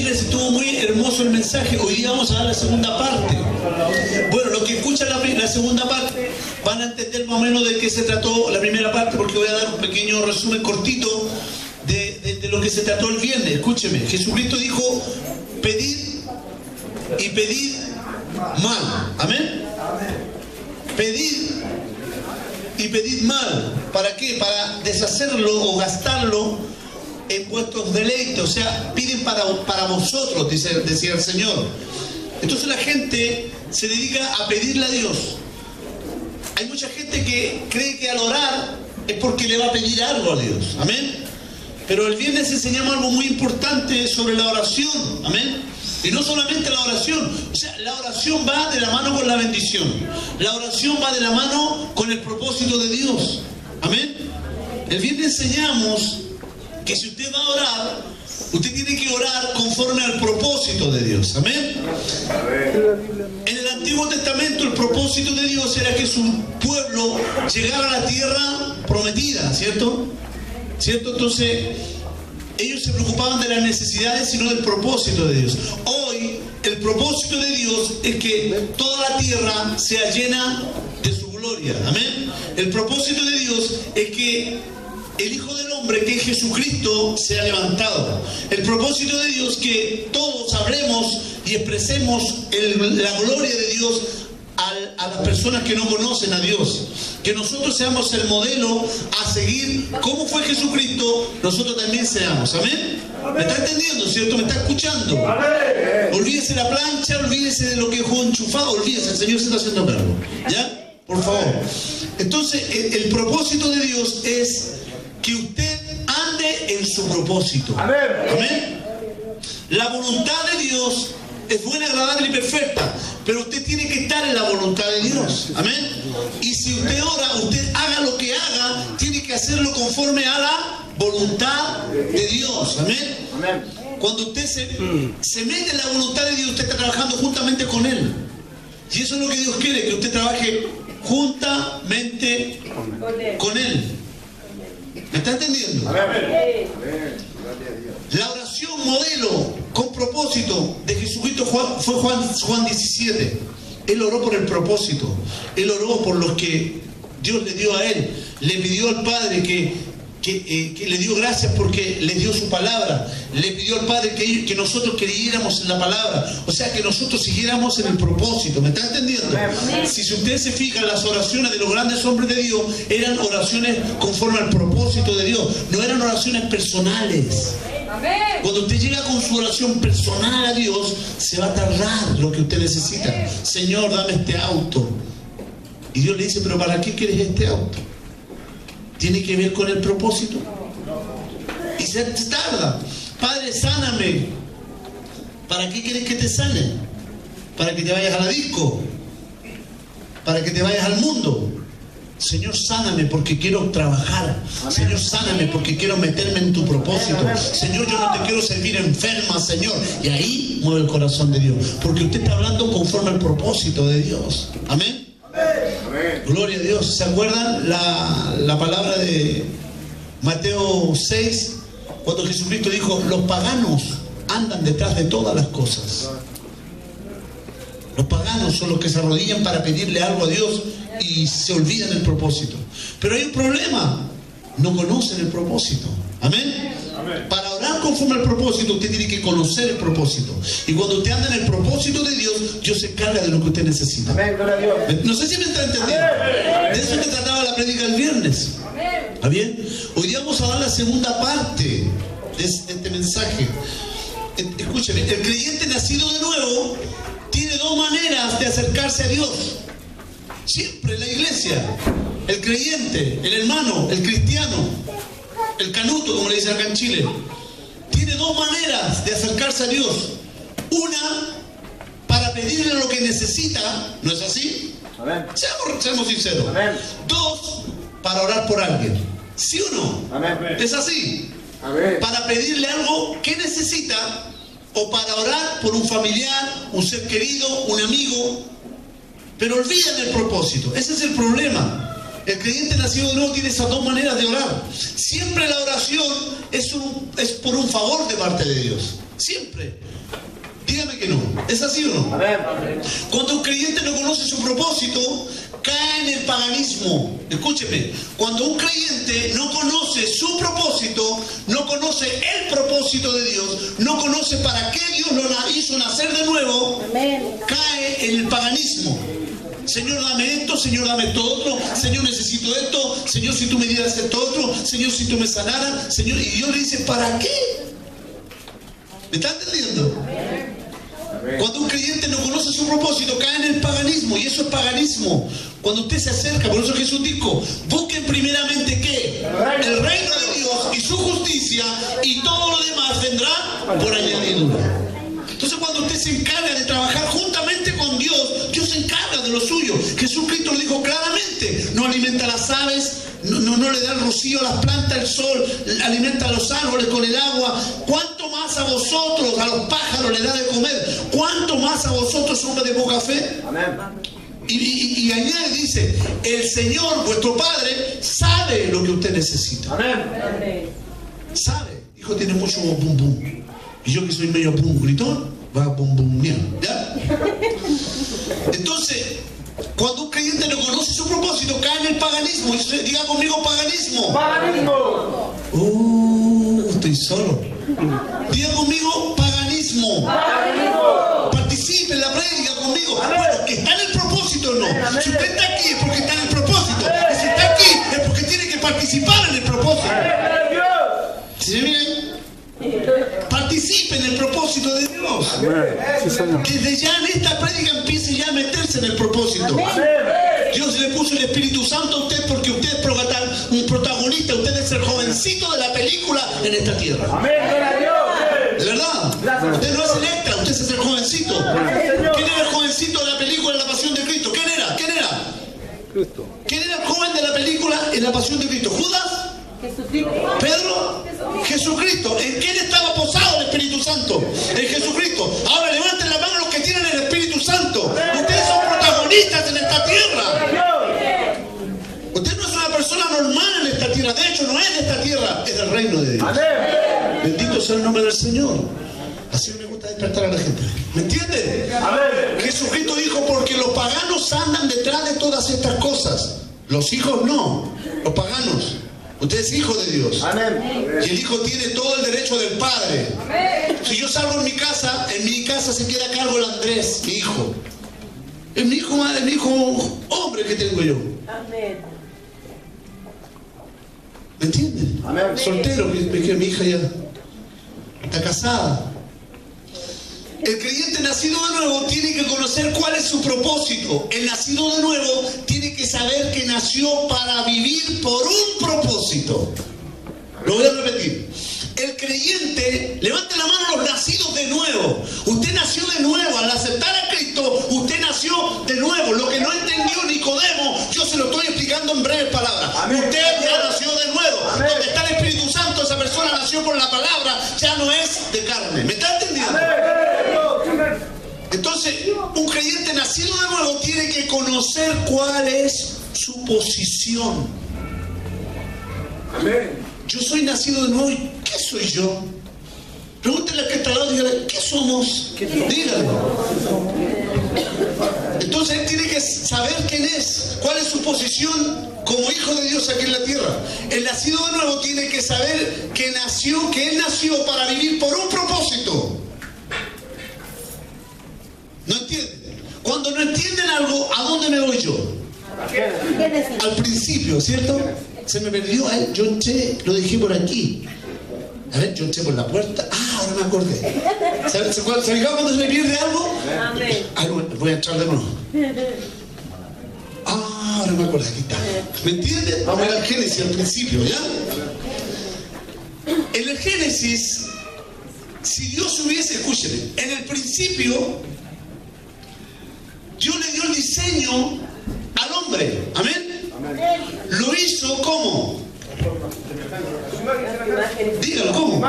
iglesia, estuvo muy hermoso el mensaje. Hoy día vamos a dar la segunda parte. Bueno, los que escuchan la segunda parte van a entender más o menos de qué se trató la primera parte, porque voy a dar un pequeño resumen cortito de lo que se trató el viernes. Escúcheme, Jesucristo dijo: pedid y pedid mal. Amén. Pedid y pedid mal. ¿Para qué? Para deshacerlo o gastarlo en vuestros deleites. O sea, piden para vosotros, decía el Señor. Entonces la gente se dedica a pedirle a Dios. Hay mucha gente que cree que al orar es porque le va a pedir algo a Dios. Amén. Pero el viernes enseñamos algo muy importante sobre la oración. Amén. Y no solamente la oración. O sea, la oración va de la mano con la bendición. La oración va de la mano con el propósito de Dios. Amén. El viernes enseñamos que si usted va a orar, usted tiene que orar conforme al propósito de Dios. Amén. En el Antiguo Testamento el propósito de Dios era que su pueblo llegara a la tierra prometida, ¿cierto? Entonces ellos se preocupaban de las necesidades y no del propósito de Dios. Hoy el propósito de Dios es que toda la tierra sea llena de su gloria. Amén. El propósito de Dios es que el Hijo del Hombre, que es Jesucristo, sea levantado. El propósito de Dios es que todos hablemos y expresemos la gloria de Dios a las personas que no conocen a Dios. Que nosotros seamos el modelo a seguir. Como fue Jesucristo, nosotros también seamos. Amén. ¿Me está entendiendo, cierto? ¿Me está escuchando? Olvídese la plancha, olvídese de lo que dejó enchufado, olvídese, el Señor se está haciendo cargo. ¿Ya? Por favor. Entonces, el propósito de Dios es que usted ande en su propósito. Amén. La voluntad de Dios es buena, agradable y perfecta, pero usted tiene que estar en la voluntad de Dios. Amén. Y si usted ora, usted haga lo que haga, tiene que hacerlo conforme a la voluntad de Dios. Amén. Cuando usted se mete en la voluntad de Dios, usted está trabajando juntamente con Él. Y eso es lo que Dios quiere, que usted trabaje juntamente con Él. ¿Me está entendiendo? La oración modelo con propósito de Jesucristo fue Juan 17. Él oró por el propósito. Él oró por los que Dios le dio a él. Le pidió al Padre que le dio gracias porque le dio su palabra. Le pidió al Padre que nosotros creyéramos en la palabra. O sea, que nosotros siguiéramos en el propósito. ¿Me está entendiendo? Si usted se fija, las oraciones de los grandes hombres de Dios eran oraciones conforme al propósito de Dios. No eran oraciones personales. Cuando usted llega con su oración personal a Dios, se va a tardar lo que usted necesita. Señor, dame este auto. Y Dios le dice: ¿pero para qué quieres este auto? ¿Tiene que ver con el propósito? Y se tarda. Padre, sáname. ¿Para qué quieres que te sane? ¿Para que te vayas a la disco? ¿Para que te vayas al mundo? Señor, sáname porque quiero trabajar. Señor, sáname porque quiero meterme en tu propósito. Señor, yo no te quiero servir enferma, Señor. Y ahí mueve el corazón de Dios, porque usted está hablando conforme al propósito de Dios. Amén. Gloria a Dios. ¿Se acuerdan la palabra de Mateo 6? Cuando Jesucristo dijo: los paganos andan detrás de todas las cosas. Los paganos son los que se arrodillan para pedirle algo a Dios y se olvidan del propósito. Pero hay un problema: no conocen el propósito. Amén. Para orar conforme al propósito, usted tiene que conocer el propósito. Y cuando usted anda en el propósito de Dios, Dios se encarga de lo que usted necesita. Amén. No sé si me está entendiendo. De eso se trataba la prédica el viernes. ¿Está bien? Hoy día vamos a dar la segunda parte de este mensaje. Escúcheme, el creyente nacido de nuevo tiene dos maneras de acercarse a Dios. Siempre en la iglesia, el creyente, el hermano, el cristiano, el canuto, como le dicen acá en Chile, tiene dos maneras de acercarse a Dios. Una, para pedirle lo que necesita. ¿No es así? Amén. Seamos sinceros. Amén. Dos, para orar por alguien. ¿Sí o no? Amén. Es así. Amén. Para pedirle algo que necesita, o para orar por un familiar, un ser querido, un amigo, pero olvidan el propósito. Ese es el problema. El creyente nacido de nuevo tiene esas dos maneras de orar. Siempre la oración es por un favor de parte de Dios. Siempre. Dígame que no. ¿Es así o no? Amén. Cuando un creyente no conoce su propósito, cae en el paganismo. Escúcheme, cuando un creyente no conoce su propósito, no conoce el propósito de Dios, no conoce para qué Dios lo hizo nacer de nuevo, cae en el paganismo. Señor, dame esto, Señor, dame esto otro, Señor, necesito esto, Señor, si tú me dieras esto otro, Señor, si tú me sanaras, Señor, y Dios le dice, ¿para qué? ¿Me está entendiendo? Cuando un creyente no conoce su propósito, cae en el paganismo, y eso es paganismo. Cuando usted se acerca, por eso Jesús dijo, busquen primeramente ¿qué? El reino de Dios y su justicia, y todo lo demás vendrá por añadidura. Entonces cuando usted se encarga de trabajar juntamente con Dios, Dios se encarga de lo suyo. Jesucristo lo dijo claramente, no alimenta a las aves, no le da el rocío a las plantas, el sol, alimenta a los árboles con el agua. ¿Cuánto más a vosotros, a los pájaros le da de comer? ¿Cuánto más a vosotros, hombres de poca fe? Amén. Y añade, dice, el Señor, vuestro Padre, sabe lo que usted necesita. Amén. Sabe. Hijo tiene mucho bum bum. Y yo que soy medio bum gritón, va bum bum, ¿ya? Entonces, cuando un creyente no conoce su propósito, cae en el paganismo. Diga conmigo paganismo. Paganismo. Estoy solo. Diga conmigo paganismo. Paganismo. Participe en la prédica conmigo. Bueno, que está en el propósito o no. Si usted está aquí es porque está en el propósito. Y si está aquí es porque tiene que participar en el propósito. ¿Sí miren? Participe en el propósito de Dios. Sí, Señor. Desde ya en esta prédica empiece ya a meterse en el propósito. Dios le puso el Espíritu Santo a usted porque usted es un protagonista, usted es el jovencito de la película en esta tierra. Amén. ¿De verdad? Usted no es Electra, usted es el jovencito. ¿Quién era el jovencito de la película en La Pasión de Cristo? ¿Quién era? ¿Quién era? Cristo. ¿Quién era el joven de la película en La Pasión de Cristo? ¿Judas? ¿Pedro? Jesucristo. ¿En quién estaba posado el Espíritu Santo? En Jesucristo. Ahora levanten la mano los que tienen el Espíritu Santo. Ustedes son protagonistas en esta tierra. Usted no es una persona normal en esta tierra. De hecho, no es de esta tierra, es del reino de Dios. Bendito sea el nombre del Señor. Así me gusta despertar a la gente. ¿Me entienden? Jesucristo dijo, porque los paganos andan detrás de todas estas cosas. Los hijos no, los paganos. Usted es hijo de Dios. Amén. Y el hijo tiene todo el derecho del padre. Si yo salgo en mi casa se queda a cargo el Andrés, mi hijo. Es mi hijo, madre, mi hijo hombre que tengo yo. ¿Me entienden? Amén. Soltero, que mi hija ya está casada. El creyente nacido de nuevo tiene que conocer cuál es su propósito. El nacido de nuevo tiene que saber que nació para vivir por un propósito. Lo voy a repetir. El creyente, levante la mano los nacidos de nuevo. Usted nació de nuevo. Al aceptar a Cristo, usted nació de nuevo. Lo que no entendió Nicodemo, yo se lo estoy explicando en breves palabras. Amén. Usted ya nació de nuevo. Amén. Donde está el Espíritu Santo, esa persona nació por la palabra, ya no es de carne. ¿Me está entendiendo? Entonces, un creyente nacido de nuevo tiene que conocer cuál es su posición. Amén. Yo soy nacido de nuevo, ¿y qué soy yo? Pregúntenle al que está al lado y díganle, ¿qué somos? Díganle. Entonces él tiene que saber quién es, cuál es su posición como hijo de Dios aquí en la tierra. El nacido de nuevo tiene que saber que él nació para vivir por un propósito. ¿No entienden? Cuando no entienden algo, ¿a dónde me voy yo? Al principio, ¿cierto? Se me perdió, yo entré, lo dejé por aquí. A ver, yo entré por la puerta. Ahora me acordé. ¿Se fijaron cuando se me pierde algo? Voy a entrar de nuevo. Ahora me acordé, aquí está. ¿Me entienden? Vamos a ir al Génesis al principio, ¿ya? En el Génesis, si Dios hubiese, escúcheme, en el principio, Dios le dio el diseño al hombre. ¿Amén? Lo hizo ¿cómo? Dígalo, ¿cómo?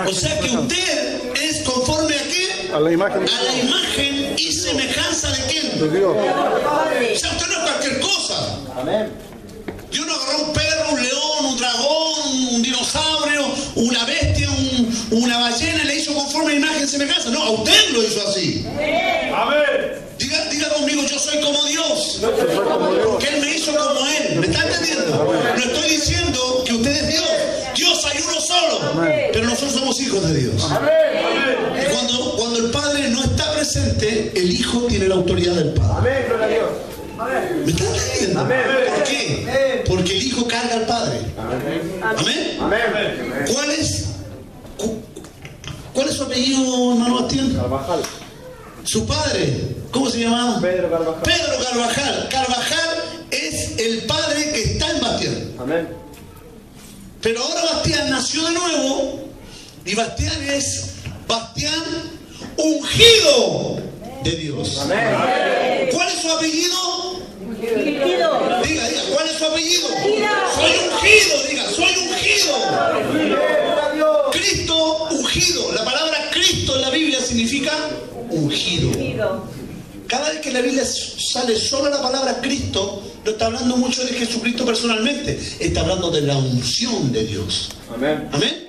O sea que usted es conforme a qué? A la imagen. A la imagen y semejanza de quién? De Dios. O sea, usted no es cualquier cosa. Amén. Dios no agarró un perro, un león, un dragón, un dinosaurio, una bestia, ballena le hizo conforme a imagen y semejanza. No, a usted lo hizo así. Amén. Diga conmigo, yo soy como Dios. Porque Él me hizo como Él. ¿Me está entendiendo? No estoy diciendo que usted es Dios. Dios hay uno solo. Pero nosotros somos hijos de Dios. Y cuando el Padre no está presente, el Hijo tiene la autoridad del Padre. Amén, gloria a Dios. ¿Me está entendiendo? ¿Por qué? Porque el Hijo carga al Padre. Amén. Amén. ¿Cuál es su apellido, hermano Bastián? Carvajal. Su padre, ¿cómo se llamaba? Pedro Carvajal. Pedro Carvajal. Carvajal es el padre que está en Bastián. Amén. Pero ahora Bastián nació de nuevo y Bastián es Bastián ungido de Dios. Amén. ¿Cuál es su apellido? Ungido. Diga, ¿cuál es su apellido? Soy ungido, diga, soy ungido. Cristo ungido. La palabra Cristo en la Biblia significa ungido. Cada vez que en la Biblia sale solo la palabra Cristo, no está hablando mucho de Jesucristo personalmente, está hablando de la unción de Dios. Amén. ¿Amén?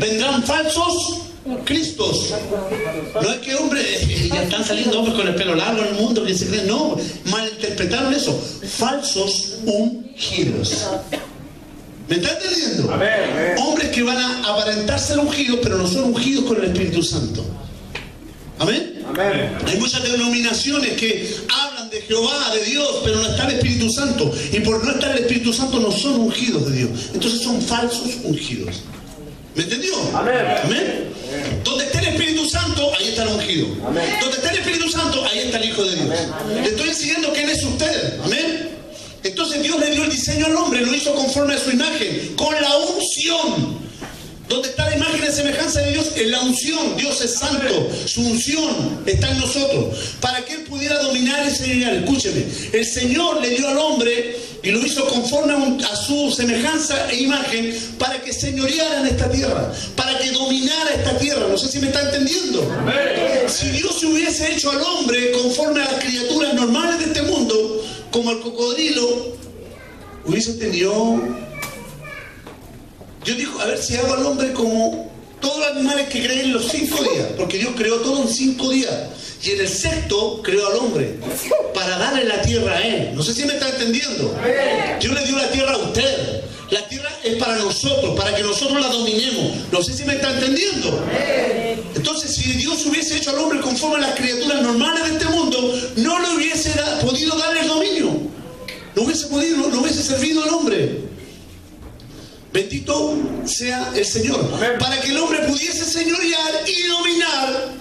Vendrán falsos Cristos. No es que ya están saliendo hombres con el pelo largo en el mundo que se creen, no, malinterpretaron eso. Falsos ungidos. ¿Me está entendiendo? Amén. Hombres que van a aparentar ser ungidos, pero no son ungidos con el Espíritu Santo. ¿Amén? Amén. Hay muchas denominaciones que hablan de Jehová, de Dios, pero no está el Espíritu Santo. Y por no estar el Espíritu Santo no son ungidos de Dios. Entonces son falsos ungidos. ¿Me entendió? Amén. Amén. Donde está el Espíritu Santo, ahí está el ungido. Amén. Donde está el Espíritu Santo, ahí está el Hijo de Dios. Le estoy enseñando quién es usted. Amén. Entonces Dios le dio el diseño al hombre, lo hizo conforme a su imagen, con la unción. Donde está la imagen de semejanza de Dios, en la unción. Dios es santo, su unción está en nosotros, para que Él pudiera dominar y señorear. Escúcheme, el Señor le dio al hombre y lo hizo conforme a su semejanza e imagen, para que señoreara en esta tierra, para que dominara esta tierra. No sé si me está entendiendo. Si Dios se hubiese hecho al hombre conforme a las criaturas normales de este mundo, como el cocodrilo, hubiese tenido... Dios dijo, a ver si hago al hombre como todos los animales que creen en los 5 días, porque Dios creó todo en 5 días. Y en el sexto creó al hombre para darle la tierra a él. No sé si me está entendiendo. Dios le dio la tierra a usted. La tierra es para nosotros, para que nosotros la dominemos. No sé si me está entendiendo. Entonces, si Dios hubiese hecho al hombre conforme a las criaturas normales de este mundo, no le hubiese podido darle el dominio. No hubiese podido, no hubiese servido al hombre. Bendito sea el Señor. Amén. Para que el hombre pudiese señorear y dominar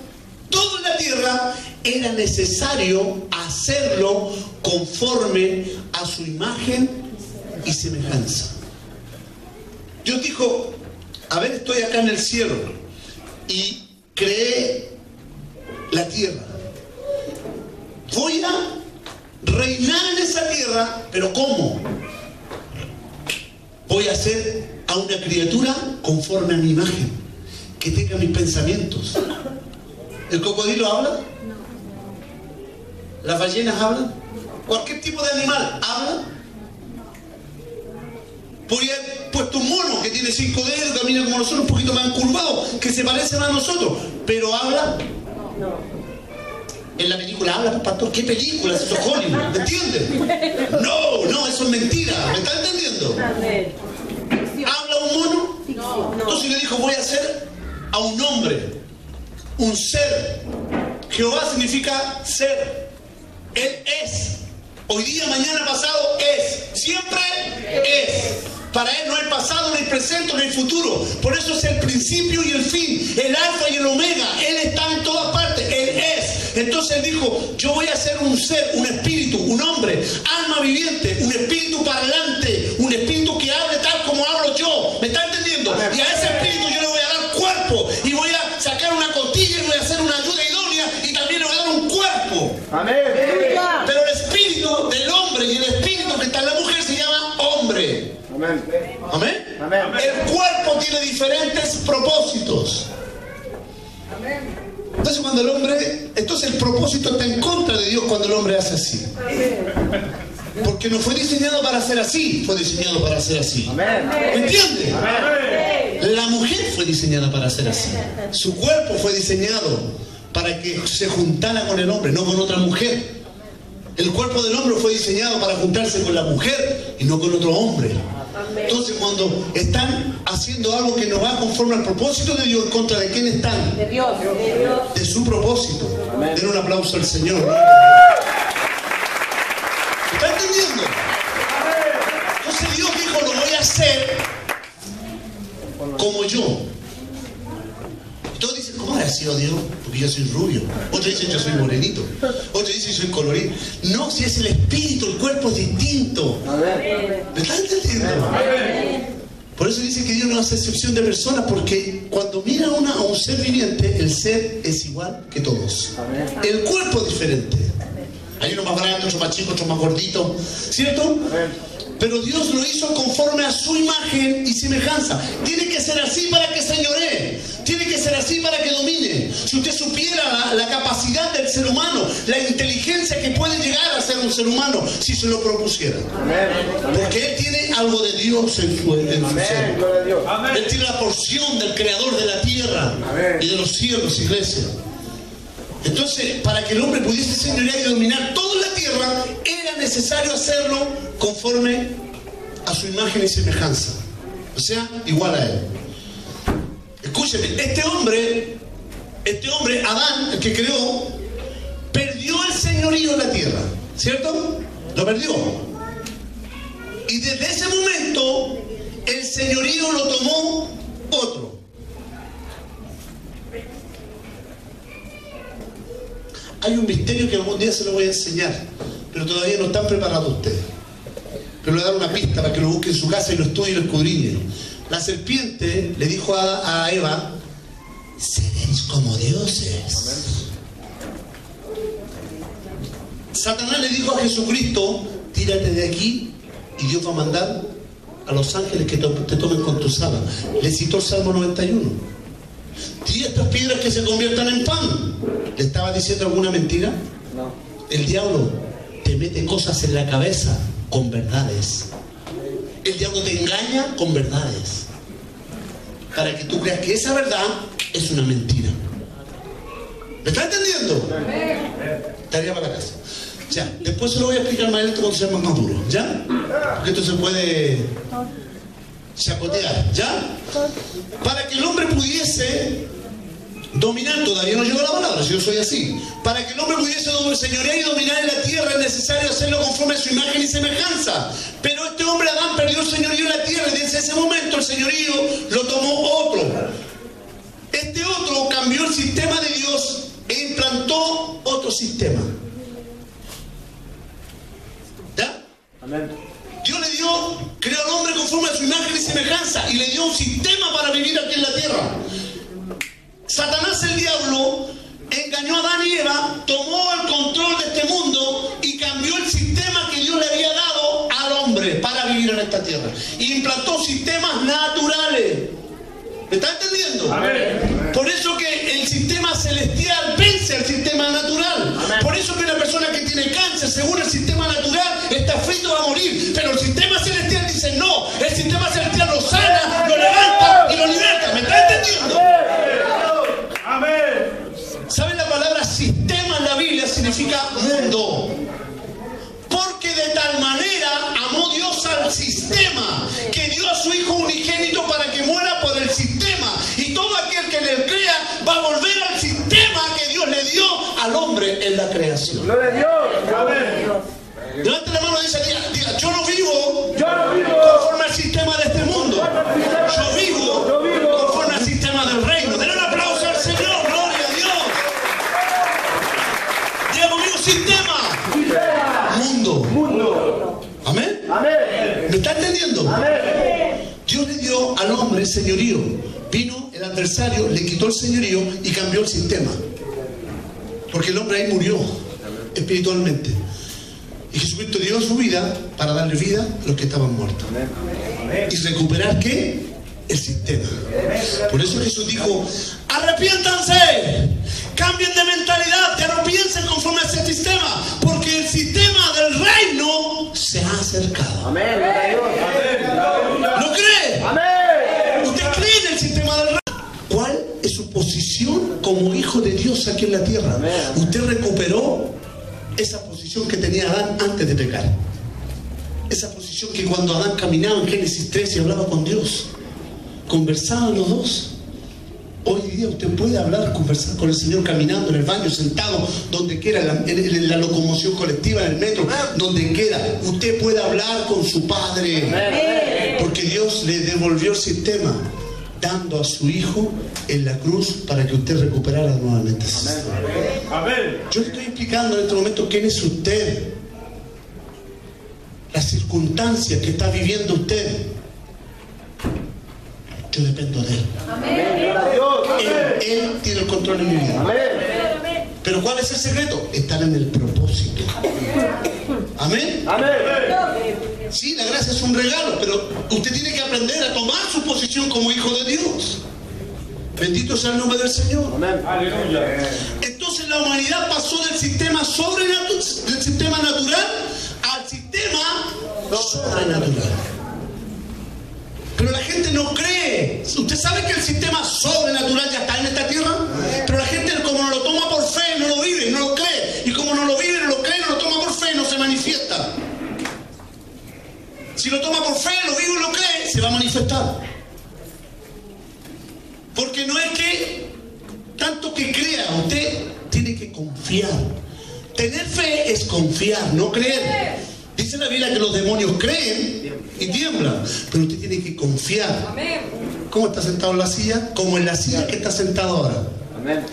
toda la tierra, era necesario hacerlo conforme a su imagen y semejanza. Dios dijo, a ver, estoy acá en el cielo y creé la tierra. Voy a reinar en esa tierra, pero ¿cómo? Voy a hacer a una criatura conforme a mi imagen, que tenga mis pensamientos. ¿El cocodrilo habla? ¿Las ballenas hablan? ¿Cualquier tipo de animal habla? Voy a haber puesto un mono que tiene 5 dedos, camina como nosotros, un poquito más encurvado, que se parece más a nosotros, pero habla. En la película habla, pastor. ¿Qué película? Eso es Hollywood, ¿me entiendes? No, eso es mentira. ¿Me está entendiendo? ¿Habla un mono? No. Entonces le dijo, voy a hacer a un hombre, un ser. Jehová significa ser. Él es. Hoy día, mañana, pasado, es. Siempre es. Para Él no hay pasado, no hay presente, no hay futuro. Por eso es el principio y el fin, el alfa y el omega. Él está en todas partes, Él es. Entonces Él dijo, yo voy a ser un ser, un espíritu, un hombre, alma viviente, un espíritu parlante, un espíritu que hable tal como hablo yo. ¿Me está entendiendo? Y a ese espíritu yo le voy a dar cuerpo y voy a sacar una costilla y voy a hacer una ayuda idónea y también le voy a dar un cuerpo. Amén. Pero el espíritu del hombre y el espíritu que está en la mujer se llama hombre. Amén. ¿Amén? Amén. El cuerpo tiene diferentes propósitos. Entonces cuando el hombre, entonces el propósito está en contra de Dios cuando el hombre hace así. Porque no fue diseñado para ser así, fue diseñado para ser así. Amén. ¿Me entiende? Amén. La mujer fue diseñada para ser así. Su cuerpo fue diseñado para que se juntara con el hombre, no con otra mujer. El cuerpo del hombre fue diseñado para juntarse con la mujer y no con otro hombre. Entonces, cuando están haciendo algo que no va conforme al propósito de Dios, ¿en contra de quién están? De Dios. De su propósito. Den un aplauso al Señor. ¿Está entendiendo? Entonces Dios dijo, lo voy a hacer como yo. Y todos dicen, ¿cómo habrá sido Dios? Porque yo soy rubio. Otros dicen, yo soy morenito. Otros dicen, soy colorido. No, si es el espíritu, el cuerpo es distinto. ¿Me están entendiendo? Por eso dice que Dios no hace excepción de personas, porque cuando mira a un ser viviente, el ser es igual que todos. El cuerpo es diferente. Hay uno más grande, otro más chico, otro más gordito, ¿cierto? Pero Dios lo hizo conforme a su imagen y semejanza. Tiene que ser así para que señoree. Tiene que ser así para que domine. Si usted supiera la capacidad del ser humano, la inteligencia que puede llegar a ser un ser humano, si se lo propusiera. Porque Él tiene algo de Dios en su ser. Él tiene la porción del Creador de la tierra y de los cielos, iglesia. Entonces, para que el hombre pudiese señorear y dominar toda la tierra, era necesario hacerlo conforme a su imagen y semejanza. O sea, igual a él. Escúcheme, este hombre, Adán, el que creó, perdió el señorío en la tierra, ¿cierto? Lo perdió. Y desde ese momento, el señorío lo tomó otro. Hay un misterio que algún día se lo voy a enseñar, pero todavía no están preparados ustedes. Pero le voy a dar una pista para que lo busque en su casa y lo estudie y lo escudriñe. La serpiente le dijo a Eva, seréis como dioses. Satanás le dijo a Jesucristo, tírate de aquí y Dios va a mandar a los ángeles que te tomen con tus alas. Le citó el Salmo 91. Y estas piedras que se conviertan en pan. ¿Le estaba diciendo alguna mentira? No. El diablo te mete cosas en la cabeza con verdades. El diablo te engaña con verdades, para que tú creas que esa verdad es una mentira. ¿Me está entendiendo? Tarea para la casa. Ya, después se lo voy a explicar más esto cuando sea más maduro. ¿Ya? Porque esto se puede chapotear. ¿Ya? Para que el hombre pudiese dominar, todavía no llegó la palabra, si yo soy así. Para que el hombre pudiese señorear y dominar en la tierra es necesario hacerlo conforme a su imagen y semejanza. Pero este hombre Adán perdió el señorío en la tierra y desde ese momento el señorío lo tomó otro. Este otro cambió el sistema de Dios e implantó otro sistema. ¿Ya? Amén. Dios le creó al hombre conforme a su imagen y semejanza y le dio un sistema para vivir aquí en la tierra. Satanás, el diablo, engañó a Adán y Eva, tomó el control de este mundo y cambió el sistema que Dios le había dado al hombre para vivir en esta tierra. Y implantó sistemas naturales. ¿Me está entendiendo? Amén. Por eso que el sistema celestial vence al sistema natural. Amén. Por eso que una persona que tiene cáncer, según el sistema natural, está frito a morir. Pero el sistema celestial dice no. El sistema celestial lo sana, lo levanta y lo liberta. ¿Me está entendiendo? Amén. ¿Saben la palabra sistema en la Biblia? Significa mundo. Porque de tal manera amó Dios al sistema que dio a su Hijo unigénito para que muera por el sistema. Y todo aquel que le crea va a volver al sistema que Dios le dio al hombre en la creación. ¡Gloria a Dios! Amén. Levante la mano y diga, yo no vivo conforme al sistema de este mundo. Yo vivo conforme al sistema del reino. Denle un aplauso al Señor. ¡Gloria a Dios! Diga conmigo, sistema. Mundo. ¿Amén? ¿Me está entendiendo? Amén. Dios le dio al hombre señorío. Vino el adversario, le quitó el señorío y cambió el sistema. Porque el hombre ahí murió espiritualmente. Y Jesucristo dio su vida para darle vida a los que estaban muertos. ¿Y recuperar qué? El sistema. Por eso Jesús dijo, arrepiéntanse, cambien de mentalidad, que no piensen conforme a ese sistema, porque el sistema del reino se ha acercado. Amén. ¿Lo cree? Amén. ¿Usted cree en el posición como hijo de Dios aquí en la tierra. Usted recuperó esa posición que tenía Adán antes de pecar. Esa posición que cuando Adán caminaba en Génesis 13 y hablaba con Dios, conversaban los dos. Hoy día usted puede hablar, conversar con el Señor caminando en el baño, sentado, donde quiera, en la locomoción colectiva, en el metro, donde quiera. Usted puede hablar con su Padre, porque Dios le devolvió el sistema, dando a su Hijo en la cruz para que usted recuperara nuevamente. Amén. Yo le estoy explicando en este momento quién es usted, las circunstancias que está viviendo usted. Yo dependo de Él. Él tiene el control de mi vida. Pero ¿cuál es el secreto? Estar en el propósito. Amén. Sí, la gracia es un regalo, pero usted tiene que aprender a tomar su posición como hijo de Dios. Bendito sea el nombre del Señor. Aleluya. Entonces la humanidad pasó del sistema del sistema natural al sistema sobrenatural. Pero la gente no cree. Usted sabe que el sistema sobrenatural ya está en esta tierra, pero la gente, como no lo toma por fe, no lo vive, no lo cree. Y como no lo vive, no lo cree, no lo toma por fe, no se manifiesta. Si lo toma por fe, lo vive y lo cree, se va a manifestar. Porque no es que tanto que crea, usted tiene que confiar. Tener fe es confiar, no creer. Dice la Biblia que los demonios creen y tiemblan, pero usted tiene que confiar. ¿Cómo está sentado en la silla? Como en la silla que está sentado ahora.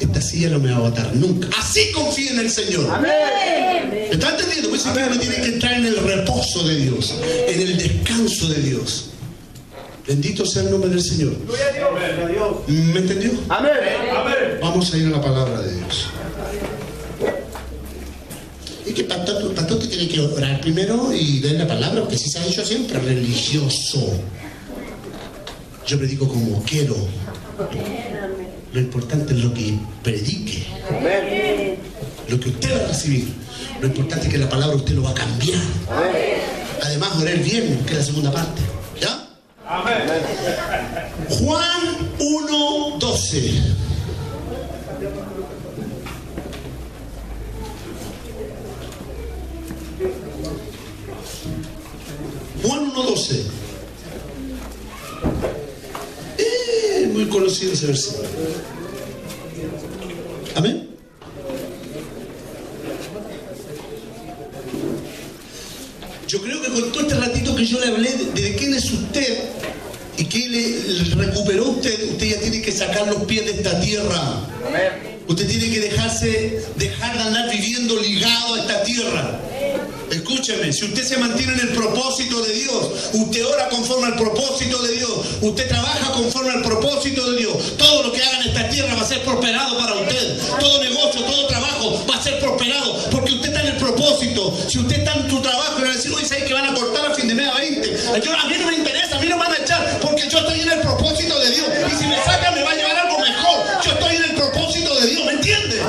Esta silla no me va a botar nunca. Así confía en el Señor. ¿Me está entendiendo? Pues uno tiene que entrar en el reposo de Dios, en el descanso de Dios. Bendito sea el nombre del Señor. ¿Me entendió? Vamos a ir a la palabra de Dios. Y que pastor usted tiene que orar primero y leer la palabra, porque si se ha hecho siempre religioso. Yo predico como quiero. Lo importante es lo que predique, lo que usted va a recibir. Lo importante es que la palabra usted lo va a cambiar. Además, orar bien, que es la segunda parte. ¿Ya? Juan 1:12. Juan 1:12. Muy conocido ese versículo. Amén. Yo creo que con todo este ratito que yo le hablé de quién es usted y que le recuperó usted ya tiene que sacar los pies de esta tierra. Usted tiene que dejar de andar viviendo ligado a esta tierra. Escúcheme, si usted se mantiene en el propósito de Dios, usted ora conforme al propósito de Dios, usted trabaja conforme al propósito de Dios, todo lo que haga en esta tierra va a ser prosperado para usted. Todo negocio, todo trabajo va a ser prosperado porque usted está en el propósito. Si usted está en tu trabajo y le decimos, oye, ¿sabes que van a cortar a fin de mes a 20? A mí no me interesa, a mí no me van a echar porque yo estoy en el propósito de Dios. Y si me sacan me va a llevar algo mejor. Yo estoy en el propósito de Dios, ¿me entiende?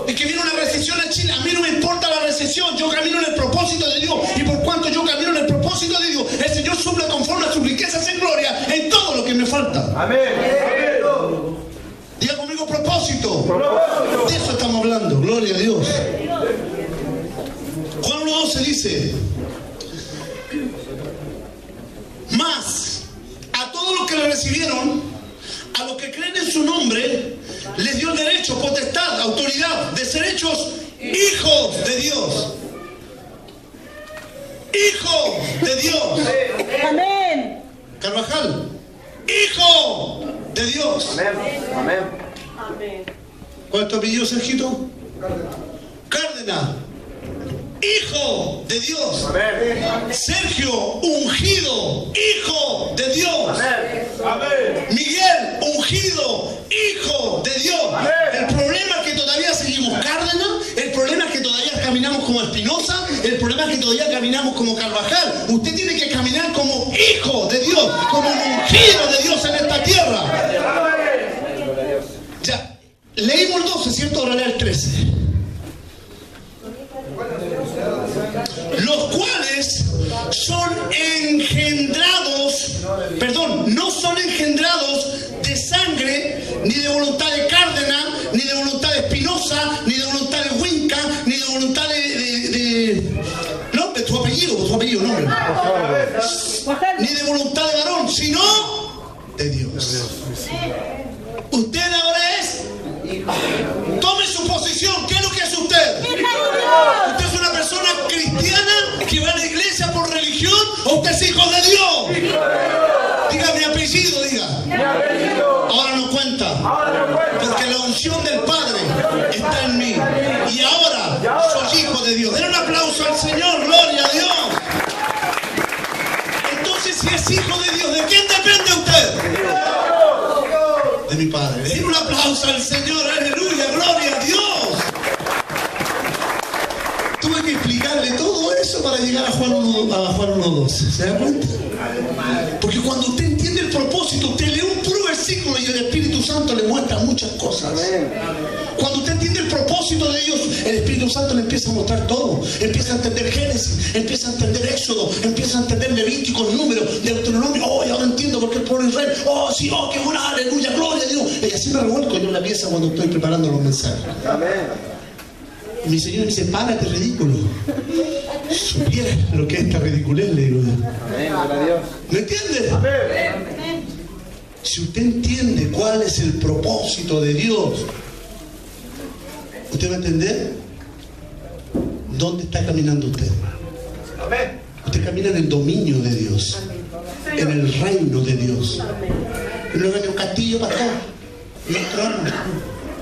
Y que viene una recesión en Chile, a mí no me importa la recesión, yo camino en el propósito de Dios, y por cuanto yo camino en el propósito de Dios, el Señor suple conforme a sus riquezas en gloria en todo lo que me falta. Diga conmigo propósito. De eso estamos hablando, gloria a Dios. Juan 1:12 dice: mas a todos los que le recibieron, a los que creen en su nombre, les dio el derecho, potestad, autoridad de ser hechos hijos de Dios. Hijo de Dios. Amén. Carvajal, hijo de Dios. Amén. ¿Cuál es tu apellido, Sergito? Cárdenas. Hijo de Dios. Sergio, ungido, hijo de Dios. Miguel, ungido, hijo de Dios. El problema es que todavía seguimos Cárdenas, el problema es que todavía caminamos como Espinosa, el problema es que todavía caminamos como Carvajal. Usted tiene que caminar como hijo de Dios, como un ungido de Dios en esta tierra. Ya, leímos el 12, ¿cierto? Ahora lea el 13. Los cuales son engendrados, no son engendrados de sangre ni de voluntad de Cárdenas, ni de voluntad de Espinosa, ni de voluntad de Huinca, ni de voluntad no, de tu apellido, nombre. Ni de voluntad de varón, sino de Dios. Usted ahora es, tome su posición. ¿Qué es lo que es usted? ¿Usted es una persona cristiana que va a la iglesia por religión o usted es hijo de Dios? Diga mi apellido, diga. Ahora no cuenta, porque la unción del Padre está en mí y ahora soy hijo de Dios. Den un aplauso al Señor, gloria a Dios. Entonces, si es hijo de Dios, ¿de quién depende usted? De mi Padre. Den un aplauso al Señor, aleluya, gloria a Dios. Tuve que explicarle todo eso para llegar a Juan 1:12. ¿Se da cuenta? Porque cuando usted entiende el propósito, usted lee un puro versículo y el Espíritu Santo le muestra muchas cosas. Cuando usted entiende el propósito de Dios, el Espíritu Santo le empieza a mostrar todo. Empieza a entender Génesis, empieza a entender Éxodo, empieza a entender Levítico, Números, Deuteronomio. Oh, ya ahora entiendo por qué el pueblo de Israel. Oh, sí, oh, qué buena, aleluya, gloria a Dios. Y así me revuelco yo en la pieza cuando estoy preparando los mensajes. Y mi Señor me dice, párate, ridículo. Supieras lo que es esta ridiculez, le digo yo. ¿Me entiende? Si usted entiende cuál es el propósito de Dios, ¿usted va a entender dónde está caminando usted? Usted camina en el dominio de Dios, en el reino de Dios. No es un castillo, pastor, no es trono,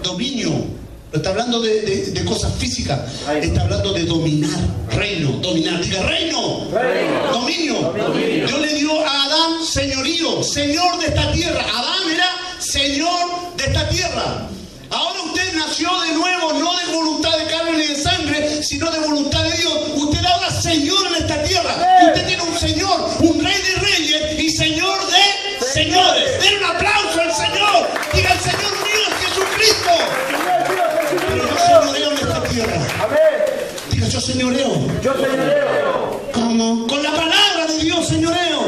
dominio. No está hablando de cosas físicas, está hablando de dominar, reino, dominar, diga reino, dominio. Dios le dio a Adán señorío, señor de esta tierra. Adán era señor de esta tierra. Ahora usted nació de nuevo, no de voluntad de carne ni de sangre, sino de voluntad de Dios. Usted ahora es señor en esta tierra. Y usted tiene un señor, un rey de reyes y señor de señores. Den un aplauso al Señor. Diga, el Señor mío es Jesucristo. Pero yo señoreo en esta tierra. Diga, yo señoreo. ¿Cómo? Con la palabra de Dios señoreo.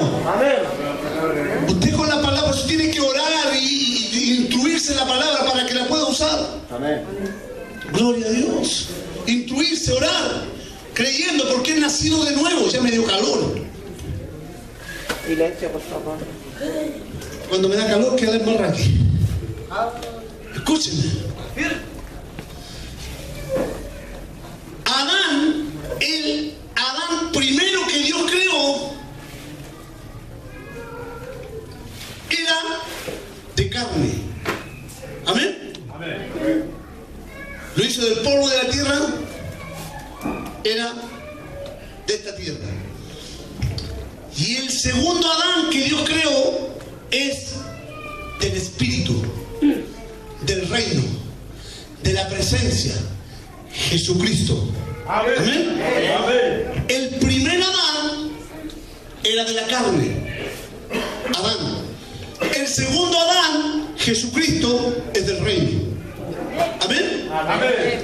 Usted con la palabra, usted tiene que orar y instruirse en la palabra para que la pueda usar. Gloria a Dios. Instruirse, orar, creyendo, porque es nacido de nuevo. Ya me dio calor. Silencio, por favor. Cuando me da calor, queda el marraquí. Escúchenme. Adán primero que Dios creó, era de carne. ¿Amén? Lo hizo del polvo de la tierra, era de esta tierra. Y el segundo Adán que Dios creó es del Espíritu, del reino, de la presencia, Jesucristo. ¿Amén? El primer Adán era de la carne, Adán. El segundo Adán, Jesucristo, es del reino. ¿Amén?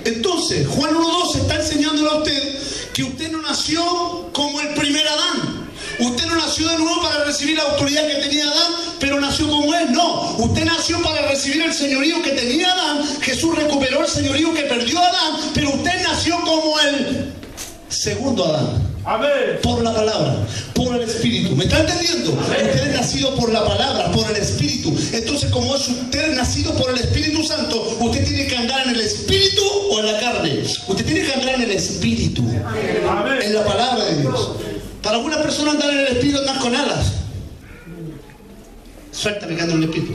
Entonces, Juan 1:12 está enseñándole a usted que usted no nació como el primer Adán. Usted no nació de nuevo para recibir la autoridad que tenía Adán, pero nació como él. No, usted nació para recibir el señorío que tenía Adán. Jesús recuperó el señorío que perdió Adán, pero usted nació como el segundo Adán. Amén. Por la palabra, por el Espíritu. ¿Me está entendiendo? Usted es nacido por la palabra, por el Espíritu. Entonces, como es usted nacido por el Espíritu Santo, usted tiene que andar en el Espíritu o en la carne. Usted tiene que andar en el Espíritu, en la palabra de Dios. Para alguna persona andar en el Espíritu, andar con alas. Suéltame que ando en el Espíritu.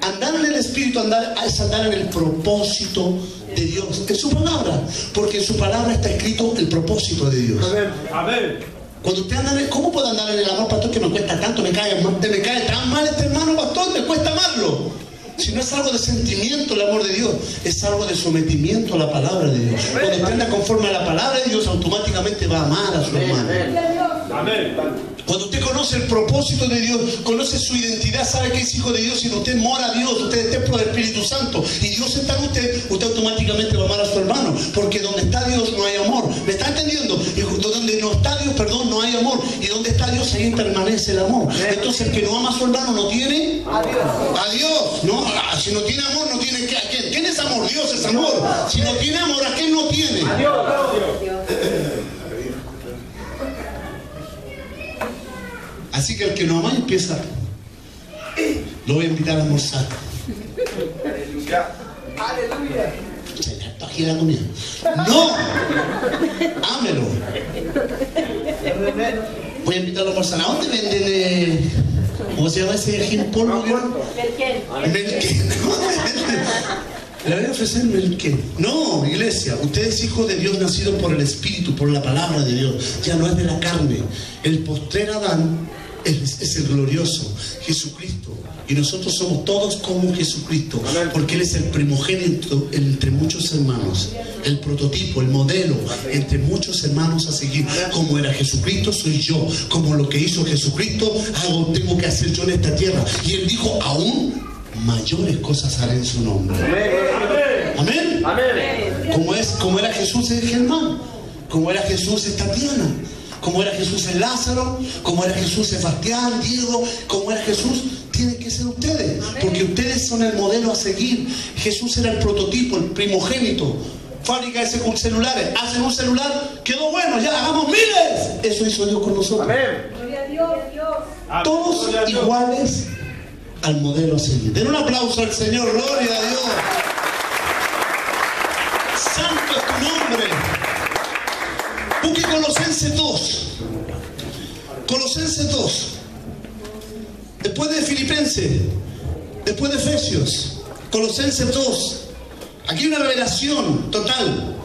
Andar en el Espíritu es andar en el propósito de Dios, en su palabra, porque en su palabra está escrito el propósito de Dios. Amén. Cuando usted anda ¿cómo puedo andar en el amor, pastor, que me cuesta tanto? Me cae tan mal este hermano, pastor, me cuesta amarlo. Si no es algo de sentimiento el amor de Dios, es algo de sometimiento a la palabra de Dios. Cuando usted anda conforme a la palabra de Dios, automáticamente va a amar a su hermano. Amén. Cuando usted conoce el propósito de Dios, conoce su identidad, sabe que es hijo de Dios, y usted mora a Dios, usted es templo del Espíritu Santo, y Dios está en usted, usted automáticamente va a amar a su hermano, porque donde está Dios no hay amor. ¿Me está entendiendo? Y donde no está Dios, perdón, no hay amor. Y donde está Dios, ahí permanece el amor. Entonces el que no ama a su hermano no tiene a Dios. No, si no tiene amor, no tiene ¿a quién? ¿Quién es amor? Dios es amor. Si no tiene amor, ¿a quién no tiene? Así que el que no ama empieza. Lo voy a invitar a almorzar. Aleluya. Aquí la comida. No, ámelo. Voy a invitarlo a almorzar. ¿A dónde venden? ¿Cómo se llama ese ají en polvo? Melquén. Le voy a ofrecer Melquén. No, iglesia, usted es hijo de Dios, nacido por el Espíritu, por la palabra de Dios. Ya no es de la carne. El postrer Adán es el glorioso Jesucristo, y nosotros somos todos como Jesucristo, porque Él es el primogénito entre muchos hermanos, el prototipo, el modelo entre muchos hermanos a seguir. Como era Jesucristo, soy yo. Como lo que hizo Jesucristo, tengo que hacer yo en esta tierra. Y Él dijo, aún mayores cosas haré en su nombre. Amén. Como era Jesús en Germán, como era Jesús en Tatiana, como era Jesús en Lázaro, como era Jesús en Sebastián, Diego, como era Jesús, tienen que ser ustedes, porque ustedes son el modelo a seguir. Jesús era el prototipo, el primogénito. Fábrica de celulares, hacen un celular, quedó bueno, ya hagamos miles. Eso hizo Dios con nosotros. Gloria a Dios. Todos iguales al modelo a seguir. Den un aplauso al Señor, gloria a Dios. Santo es tu nombre. Busque Colosenses 2. Colosenses 2. Después de Filipenses, después de Efesios, Colosenses 2. Aquí hay una revelación total.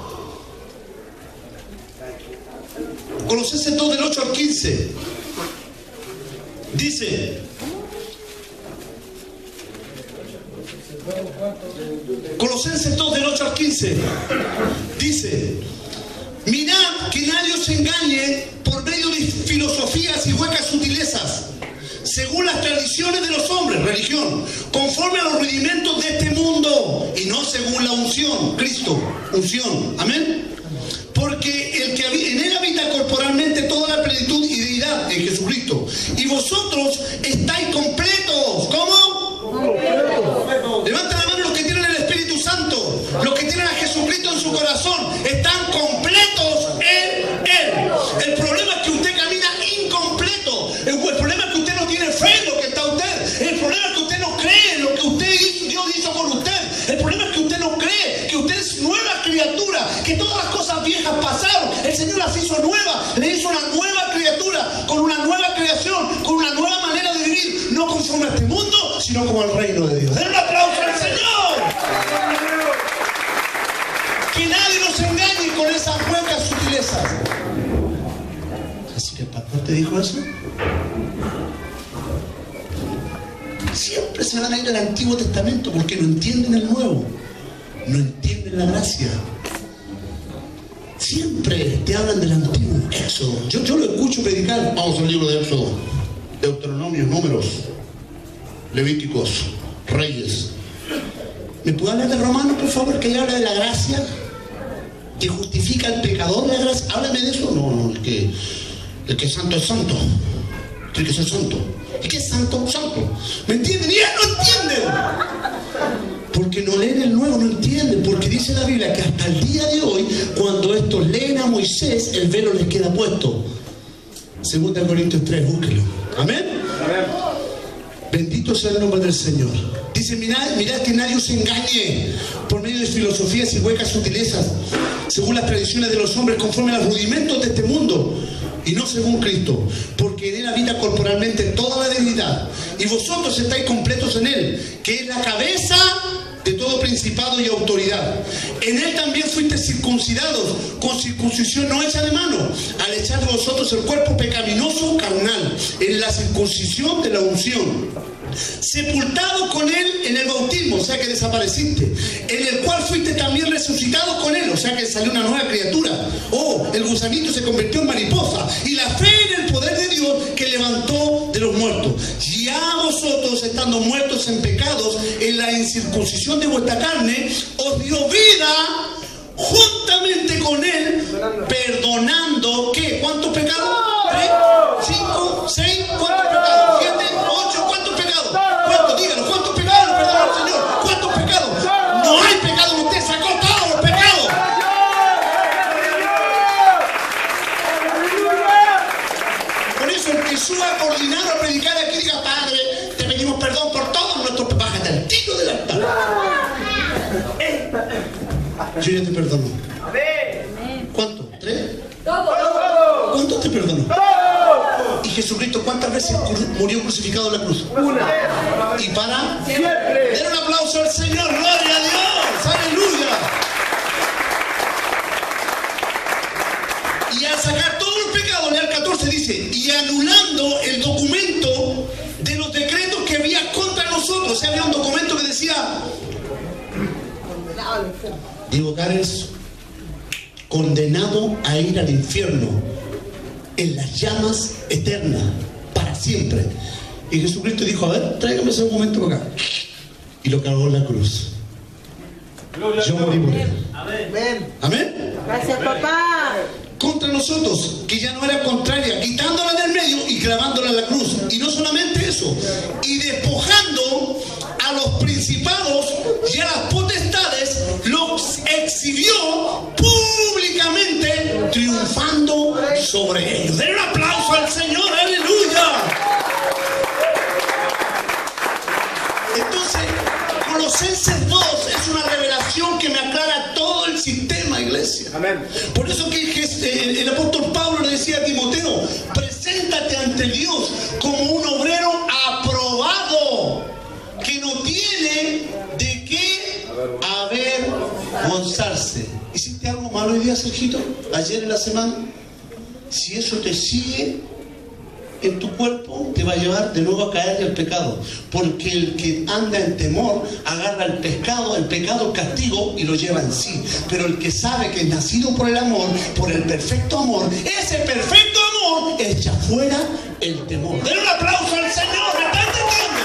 Colosenses 2 del 8 al 15. Dice: Colosenses 2 del 8 al 15. Dice: mirad que nadie os engañe por medio de filosofías y huecas sutilezas, según las tradiciones de los hombres, religión, conforme a los rudimentos de este mundo, y no según la unción, Cristo, unción, amén. Porque el que en él habita corporalmente toda la plenitud y deidad en Jesucristo, y vosotros estáis completos. ¿Cómo? Completos. Levanten la mano los que tienen el Espíritu Santo, los que tienen a Jesucristo en su corazón, están completos en él. El problema es que usted camina incompleto. El problema es que usted no tiene fe en lo que está usted. El problema es que usted no cree en lo que Dios hizo con usted. El problema es que usted no cree que usted es nueva criatura, que todas las cosas viejas pasaron. El Señor las hizo nuevas, le hizo una nueva criatura, con una nueva creación, con una nueva manera de vivir, no conforme a este mundo, sino como al reino de Dios. Den un aplauso al Señor. Que nadie nos engañe con esas huecas sutilezas. Así que el pastor te dijo eso. Siempre se van a ir al Antiguo Testamento porque no entienden el Nuevo, no entienden la gracia. Siempre te hablan del Antiguo. Éxodo. Yo lo escucho predicar. Vamos al libro de Éxodo, Deuteronomio, Números, Levíticos, Reyes. ¿Me puede hablar de Romanos, por favor, que habla de la gracia, que justifica al pecador la gracia? Háblame de eso. No, el que es santo es santo. Tiene que ser santo. ¿Y qué es santo? Santo. ¿Me entienden? Y ellos no entienden. Porque no leen el Nuevo, no entienden. Porque dice la Biblia que hasta el día de hoy, cuando estos leen a Moisés, el velo les queda puesto. 2 Corintios 3, búsquelo. Amén. Amén. Bendito sea el nombre del Señor. Dice: mirad que nadie os engañe por medio de filosofías y huecas sutilezas, según las tradiciones de los hombres, conforme a los rudimentos de este mundo, y no según Cristo, porque en él habita corporalmente toda la divinidad, y vosotros estáis completos en él, que es la cabeza de todo principado y autoridad. En él también fuisteis circuncidados, con circuncisión no hecha de mano, al echar de vosotros el cuerpo pecaminoso carnal, en la circuncisión de la unción, sepultado con él en el bautismo, o sea que desapareciste, en el cual fuiste también resucitado con él, o sea que salió una nueva criatura. Oh, el gusanito se convirtió en mariposa, y la fe en el poder de Dios que levantó de los muertos. Ya vosotros, estando muertos en pecados, en la incircuncisión de vuestra carne, os dio vida juntamente con él, perdonando, ¿qué? ¿Cuántos pecados? ¿3, 5, 6? ¿Cuántos pecados? ¿7, 8? ¿Cuántos pecados? ¿Cuántos? Díganos, ¿cuántos pecados perdonó el Señor? ¿Cuántos pecados? No hay pecado, usted sacó todos los pecados. Por eso el que suba a coordinar o a predicar aquí diga: Padre, te pedimos perdón por todos nuestros pecados. Bájate al tiro del altar. Yo ya te perdono. ¿Cuánto? ¿3? ¿Cuántos te perdonó? ¿Y Jesucristo cuántas veces murió crucificado en la cruz? Una. ¿Y para? Siempre. Den un aplauso al Señor. ¡Gloria a Dios! ¡Aleluya! Y al sacar todos los pecados, lea el 14, dice: y anulando el documento de los decretos que había contra nosotros. O sea, había un documento que decía: Diego Cares, condenado a ir al infierno en las llamas eternas para siempre. Y Jesucristo dijo: a ver, tráigame ese documento para acá. Y lo cargó en la cruz. Yo morí por él. Amén. Amén. Gracias, papá. Contra nosotros, que ya no era contraria, quitándola del medio y clavándola en la cruz. Y no solamente eso, y despojando a los principados y a las potestades, los exhibió públicamente, triunfando sobre ellos. Den un aplauso al Señor, aleluya. Entonces, Colosenses 2 es una revelación que me aclara todo el sistema, iglesia. Amén. Por eso que el apóstol Pablo le decía a Timoteo: preséntate ante Dios como un obrero aprobado, que no tiene de qué avergonzarse. ¿Hiciste algo malo hoy día, Sergito? ¿Ayer en la semana? Si eso te sigue en tu cuerpo, te va a llevar de nuevo a caer en el pecado. Porque el que anda en temor agarra el pecado el castigo, y lo lleva en sí. Pero el que sabe que es nacido por el amor, por el perfecto amor, ese perfecto amor echa fuera el temor. Den un aplauso al Señor. ¿Me está entendiendo?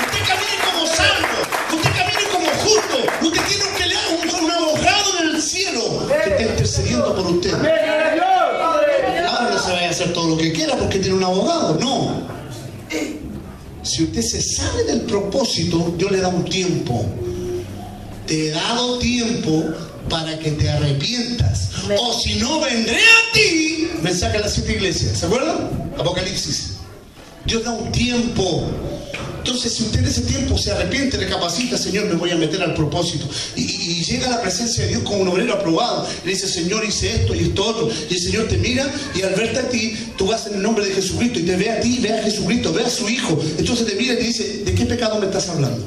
Usted camine como salvo, usted camine como justo, usted tiene un abogado en el cielo que está intercediendo por usted. Ahora no se vaya a hacer todo lo que quiera porque tiene un abogado. No. Si usted se sale del propósito, Dios le da un tiempo. Te he dado tiempo para que te arrepientas. O si no, vendré a ti. Mensaje a las 7 iglesias. ¿Se acuerdan? Apocalipsis. Dios da un tiempo. Entonces, si usted en ese tiempo se arrepiente, recapacita: Señor, me voy a meter al propósito, y llega a la presencia de Dios como un obrero aprobado, le dice: Señor, hice esto y esto otro, y el Señor te mira, y al verte a ti, tú vas en el nombre de Jesucristo, y te ve a ti, ve a Jesucristo, ve a su Hijo. Entonces te mira y te dice: ¿de qué pecado me estás hablando?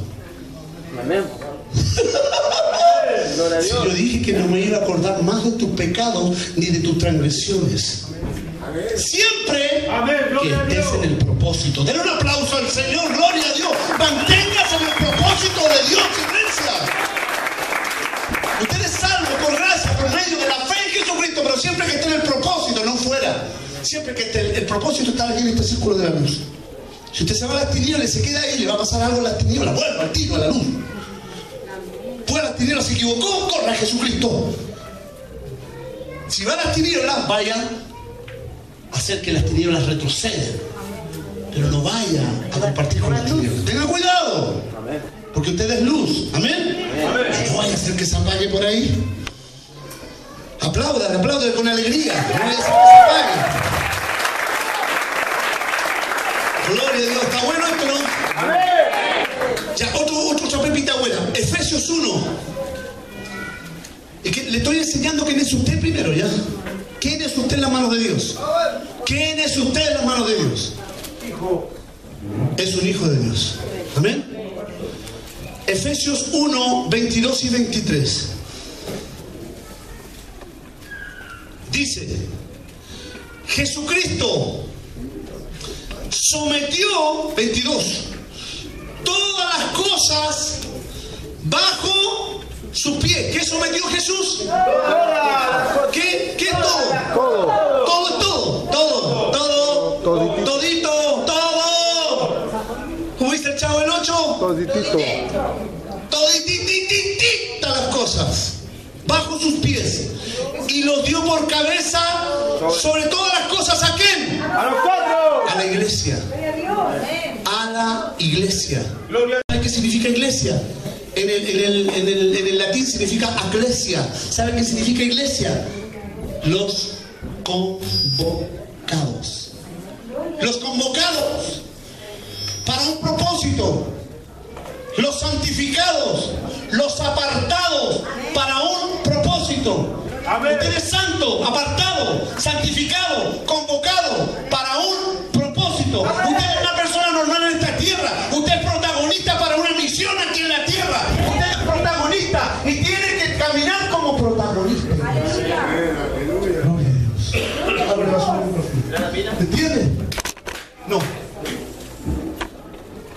Amén. Si yo dije que no me iba a acordar más de tus pecados ni de tus transgresiones. Siempre que estés en el propósito. Den un aplauso al Señor, gloria a Dios. Manténgase en el propósito de Dios, iglesia. Usted es salvo por gracia, por medio de la fe en Jesucristo, pero siempre que esté en el propósito, no fuera. Siempre que esté, el propósito está aquí en este círculo de la luz. Si usted se va a las tinieblas y se queda ahí, le va a pasar algo a las tinieblas. Vuelva al tiro, a la luz. Fue a las tinieblas, se equivocó, corra a Jesucristo. Si va a las tinieblas, vaya a hacer que las tinieblas retrocedan, pero no vaya a compartir con las tinieblas. Tenga cuidado, porque usted es luz. Amén. No vaya a hacer que se apague por ahí. Aplaudan, aplaudan con alegría. No vaya a hacer que se apague. Gloria a Dios. ¿Está bueno esto, no? Ya, otra pepita buena. Efesios 1. Es que le estoy enseñando quién es usted primero, ¿ya? ¿Quién es usted en las manos de Dios? ¿Quién es usted en las manos de Dios? Es un hijo de Dios. Amén. Efesios 1, 22 y 23. Dice: Jesucristo sometió, 22, todas las cosas bajo sus pies. ¿Qué sometió Jesús? ¿Qué? ¿Qué todo? Todo. Todito, todo. ¿Cómo dice el Chavo del 8? Toditito. Toditititita las cosas. Bajo sus pies. Y los dio por cabeza sobre todas las cosas. ¿A quién? ¡A nosotros! A la iglesia. A la iglesia. ¿Saben qué significa iglesia? En el latín significa aclesia. ¿Saben qué significa iglesia? Los convocados. Los convocados para un propósito. Los santificados, los apartados para un propósito. Amén. Usted es santo, apartado, santificado, convocado para un propósito. Usted es una persona normal en esta tierra. Usted es protagonista para una misión aquí en la tierra. Usted es protagonista y tiene que caminar como protagonista. Gloria a Dios. ¿Entiende? No.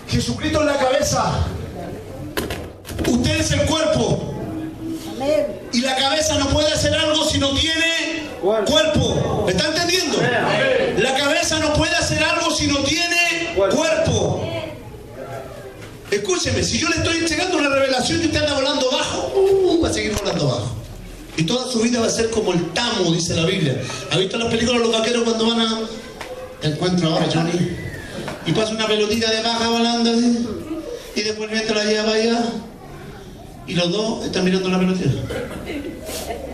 Jesucristo es la cabeza. Usted es el cuerpo. Y la cabeza no puede hacer algo si no tiene cuerpo. ¿Me está entendiendo? La cabeza no puede hacer algo si no tiene cuerpo. Escúcheme, si yo le estoy entregando una revelación y usted anda volando bajo, va a seguir volando bajo. Y toda su vida va a ser como el tamo, dice la Biblia. ¿Ha visto las películas de los vaqueros cuando van a... Te encuentro ahora, Johnny. Y pasa una pelotita de baja volando así. Y después el viento la lleva allá. Y los dos están mirando la pelotita.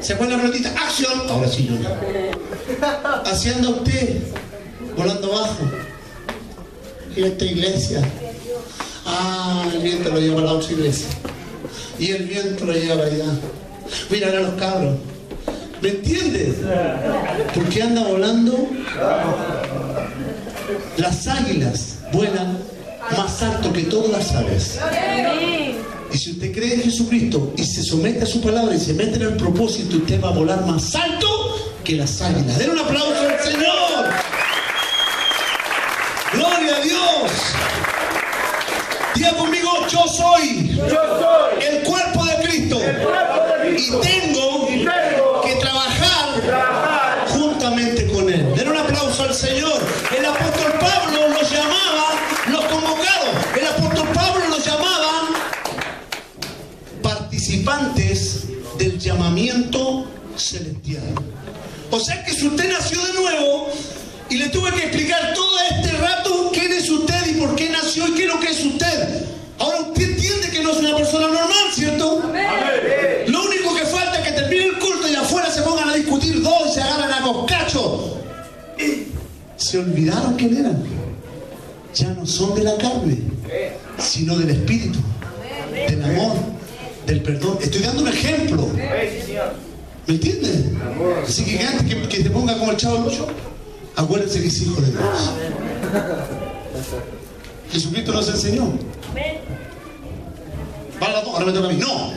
¿Se acuerda la pelotita? ¡Acción! Ahora sí, Johnny. Así anda usted, volando bajo. Y esta iglesia. Ah, el viento lo lleva a la otra iglesia. Y el viento lo lleva allá. Mira a los cabros. ¿Me entiendes? ¿Por qué anda volando? Las águilas vuelan más alto que todas las aves. Y si usted cree en Jesucristo y se somete a su palabra y se mete en el propósito, usted va a volar más alto que las águilas. Den un aplauso al Señor. Gloria a Dios. Diga conmigo, yo soy el cuerpo de Cristo. Y tengo que trabajar juntamente con Él. Den un aplauso al Señor. El apóstol Pablo los llamaba los convocados. El apóstol Pablo los llamaba participantes del llamamiento celestial. O sea que si usted nació de nuevo y le tuve que explicar todo este rato quién es usted y por qué nació y qué es lo que es usted, ahora usted entiende que no es una persona normal, ¿cierto? Amén. Lo único que falta es que termine el culto y afuera se pongan a discutir dos y se agarran a coscachos. Se olvidaron quién eran. Ya no son de la carne, sino del espíritu, del amor, del perdón. Estoy dando un ejemplo. ¿Me entiendes? Así que antes que te ponga como el Chavo del 8, acuérdense que es hijo de Dios. Jesucristo nos enseñó. Ahora me toca a mí. No.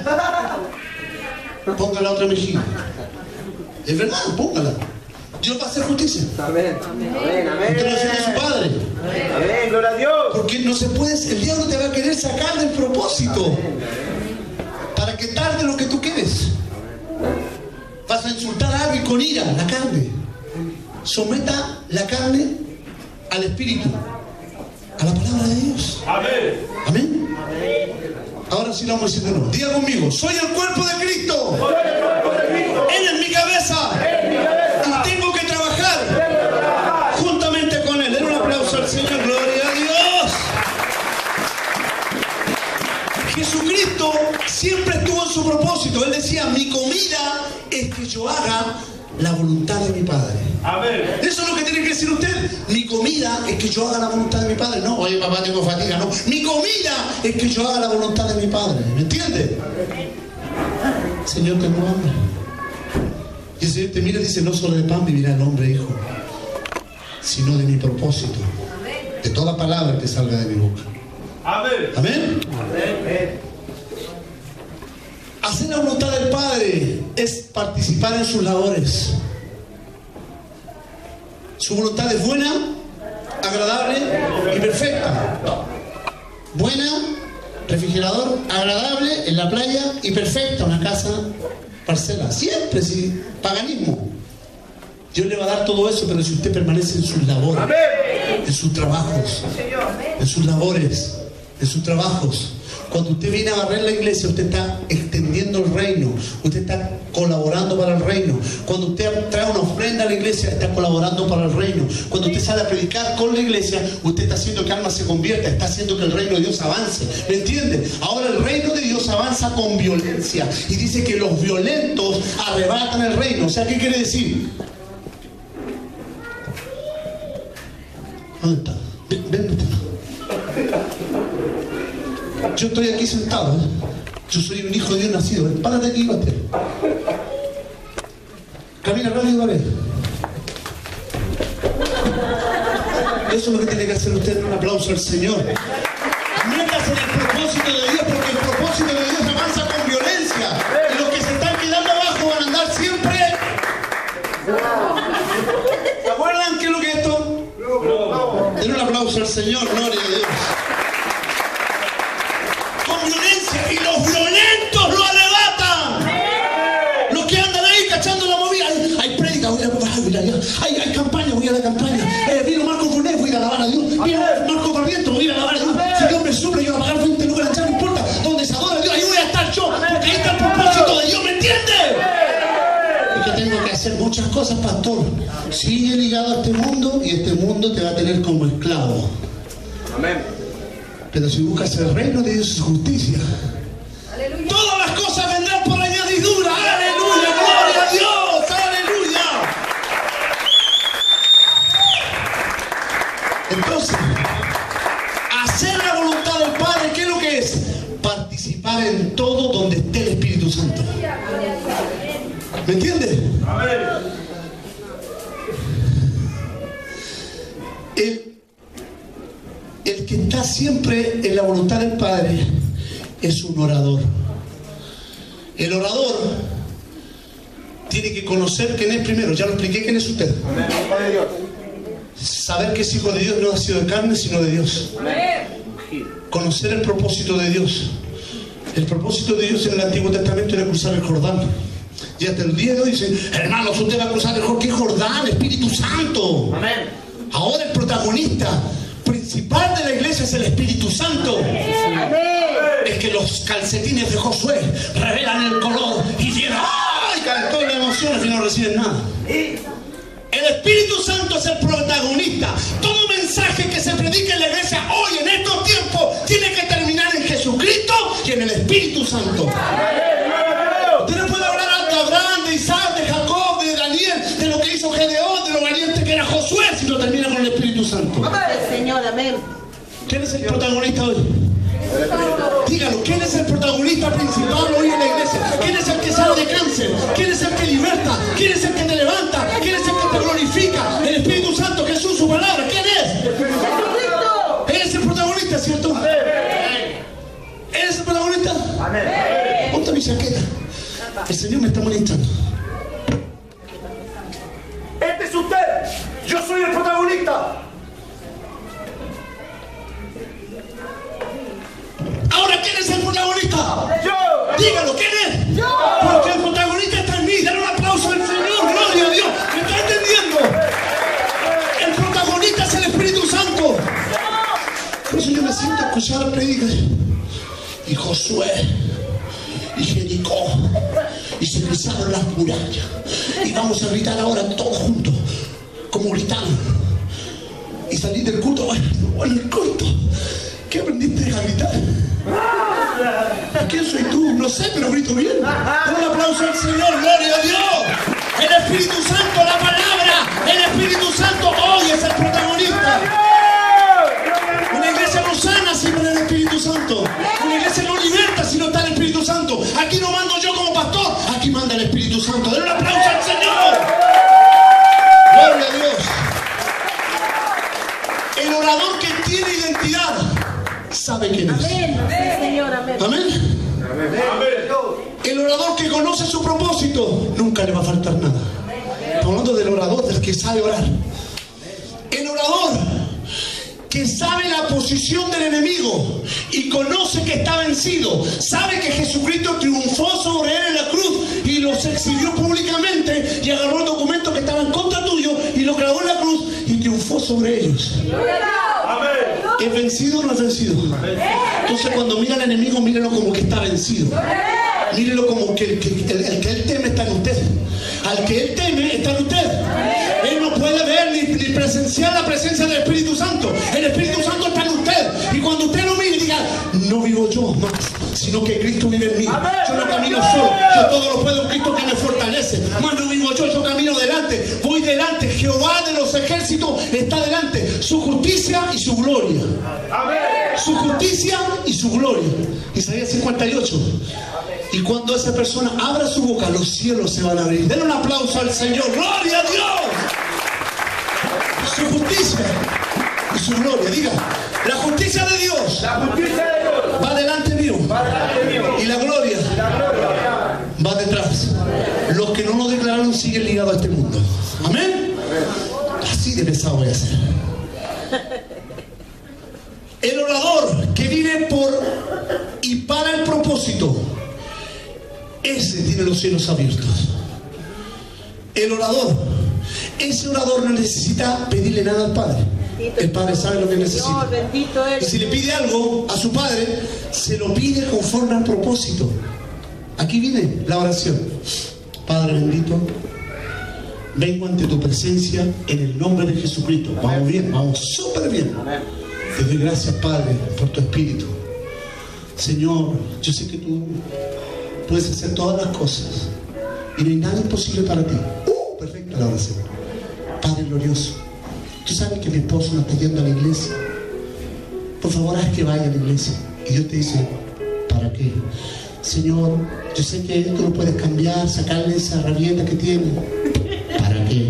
Ponga la otra mejilla. Es verdad, póngala. Dios va a hacer justicia. Amén. Amén. Amén. Usted no es su padre. Amén. Gloria a Dios. Porque no se puede, el diablo te va a querer sacar del propósito. Para que tarde lo que tú quieres. Vas a insultar a alguien con ira, la carne. Someta la carne al espíritu, a la palabra de Dios. Amén. Amén. Ahora sí lo vamos a decir de nuevo. Diga conmigo, soy el cuerpo de Cristo. Él es mi cabeza. Y tengo que trabajar juntamente con Él. Den un aplauso al Señor. Gloria a Dios. Jesucristo siempre estuvo en su propósito. Él decía, mi comida es que yo haga la voluntad de mi Padre. Amén. Eso es lo que tiene que decir usted. Mi comida es que yo haga la voluntad de mi Padre. No, oye papá, tengo fatiga. No, mi comida es que yo haga la voluntad de mi Padre. ¿Me entiende? Señor, tengo hambre. Y el Señor te mira y dice, no solo de pan vivirá el hombre, hijo, sino de mi propósito, de toda palabra que salga de mi boca. Amén. Amén. Amén. Hacer la voluntad del Padre es participar en sus labores. Su voluntad es buena, agradable y perfecta. Buena, refrigerador agradable en la playa y perfecta, una casa, parcela. Siempre, sí, paganismo. Dios le va a dar todo eso, pero si usted permanece en sus labores, en sus trabajos, en sus labores, en sus trabajos. Cuando usted viene a barrer la iglesia, usted está extendiendo el reino, usted está colaborando para el reino. Cuando usted trae una ofrenda a la iglesia, está colaborando para el reino. Cuando usted sale a predicar con la iglesia, usted está haciendo que almas se convierta, está haciendo que el reino de Dios avance. ¿Me entiende? Ahora el reino de Dios avanza con violencia y dice que los violentos arrebatan el reino. O sea, ¿qué quiere decir? ¿Dónde está? Ven. Yo estoy aquí sentado, ¿eh? Yo soy un hijo de Dios nacido. Párate aquí, Mateo. Camina rápido, vale. Eso es lo que tiene que hacer usted. Un aplauso al Señor. Métase en el propósito de Dios, porque el propósito de Dios avanza con violencia. Y los que se están quedando abajo van a andar siempre. ¿Se acuerdan qué es lo que es esto? Den un aplauso al Señor, gloria a Dios. Y los violentos lo arrebatan. Los que andan ahí cachando la movida. Hay prédica, voy a allá. Hay campaña, voy a la campaña. Vino Marco Fornés, voy a alabar a Dios. Vino Marco Barriento, voy a alabar a Dios. Si Dios me suple, yo voy a pagar 20 lucas, no importa. Donde se adora a Dios, ahí voy a estar yo. Porque ahí está el propósito de Dios, ¿me entiende? Es que tengo que hacer muchas cosas, pastor. Sigue ligado a este mundo y este mundo te va a tener como esclavo. Amén. Pero si buscas el reino de Dios y su justicia, aleluya, todas las cosas vendrán por añadidura. Aleluya, gloria a Dios, aleluya. Entonces, hacer la voluntad del Padre, ¿qué es lo que es? Participar en todo donde esté el Espíritu Santo. ¿Me entiendes? El que está siempre en la voluntad del Padre es un orador. El orador tiene que conocer quién es primero. Ya lo expliqué, quién es usted. Saber que es hijo de Dios no ha sido de carne, sino de Dios. Conocer el propósito de Dios. El propósito de Dios en el Antiguo Testamento era cruzar el Jordán. Y hasta el día de hoy dicen, hermanos, usted va a cruzar el Jordán. ¿Qué Jordán? Espíritu Santo. Ahora el protagonista principal de la iglesia es el Espíritu Santo. Es que los calcetines de Josué revelan el color y llegan, ¡ay! Calentó la emoción y no reciben nada. El Espíritu Santo es el protagonista. Todo mensaje que se predica en la iglesia hoy, en estos tiempos, tiene que terminar en Jesucristo y en el Espíritu Santo. Usted no puede hablar de Abraham, de Isaac, de Jacob, de Daniel, de lo que hizo Gedeón, de lo valiente que era Josué, si no termina con el Espíritu Santo. Señor, amén. ¿Quién es el protagonista hoy? Dígalo, ¿quién es el protagonista principal hoy en la iglesia? ¿Quién es el que sale de cáncer? ¿Quién es el que liberta? ¿Quién es el que te levanta? ¿Quién es el que te glorifica? El Espíritu Santo, Jesús, su palabra. ¿Quién es? Él es el protagonista, ¿cierto? ¿Él es el protagonista? Ponte mi chaqueta. El Señor me está molestando. Este es usted. Yo soy el protagonista. Ahora, ¿quién es el protagonista? Yo. Dígalo, ¿quién es? Yo. Porque el protagonista está en mí. Dale un aplauso al Señor, gloria a Dios. ¿Me está entendiendo? El protagonista es el Espíritu Santo. Por eso yo me siento a escuchar la predica. Y Josué, y Jericó, y se cruzaron las murallas. Y vamos a gritar ahora todos juntos, como gritamos. Y salí del culto, bueno, el culto. ¿Qué aprendiste a gritar? ¿Quién soy tú? No sé, pero grito bien. Un aplauso al Señor, gloria a Dios. El Espíritu Santo, la palabra, el Espíritu Santo hoy es el protagonista. Una iglesia no sana sin el Espíritu Santo. Una iglesia no liberta si no está el Espíritu Santo. Aquí no mando yo como pastor, aquí manda el Espíritu Santo. Den un aplauso al Señor. Gloria a Dios. El orador que tiene identidad sabe quién es. Amén. Señor, amén. Amén. El orador que conoce su propósito nunca le va a faltar nada. Estamos hablando del orador, del que sabe orar. El orador que sabe la posición del enemigo y conoce que está vencido, sabe que Jesucristo triunfó sobre él en la cruz y los exhibió públicamente y agarró el documento que estaba en contra tuyo y lo clavó en la cruz y triunfó sobre ellos. ¿Es vencido o no es vencido? Entonces cuando mira al enemigo, míralo como que está vencido. Mírelo como que el que él teme está en usted. Al que él teme está en usted. Él no puede ver ni presenciar la presencia del Espíritu Santo. El Espíritu Santo está en usted. Y cuando usted lo mire y diga, no vivo yo más, sino que Cristo vive en mí. Yo no camino solo, yo todo lo puedo en Cristo que me fortalece. Más no vivo yo camino delante. Voy delante. Jehová de los ejércitos está delante. Su justicia y su gloria. Su justicia y su gloria. Isaías 58. Y cuando esa persona abra su boca, los cielos se van a abrir. Denle un aplauso al Señor. ¡Gloria a Dios! Su justicia y su gloria. Diga, la justicia de Dios, va delante mío. Y la gloria va detrás. Los que no lo declararon siguen ligados a este mundo. Amén. Así de pesado voy a ser. El orador que vive por y para el propósito, ese tiene los cielos abiertos. El orador, ese orador no necesita pedirle nada al Padre. El Padre sabe lo que necesita. Y si le pide algo a su Padre, se lo pide conforme al propósito. Aquí viene la oración. Padre bendito, vengo ante tu presencia en el nombre de Jesucristo. Vamos bien, vamos súper bien. Te doy gracias, Padre, por tu Espíritu. Señor, yo sé que tú puedes hacer todas las cosas y no hay nada imposible para ti. Perfecto la oración. Padre glorioso, tú sabes que mi esposo no está yendo a la iglesia. Por favor, haz que vaya a la iglesia. Y Dios te dice, ¿para qué? Señor, yo sé que tú lo puedes cambiar, sacarle esa rabieta que tiene. ¿Para qué?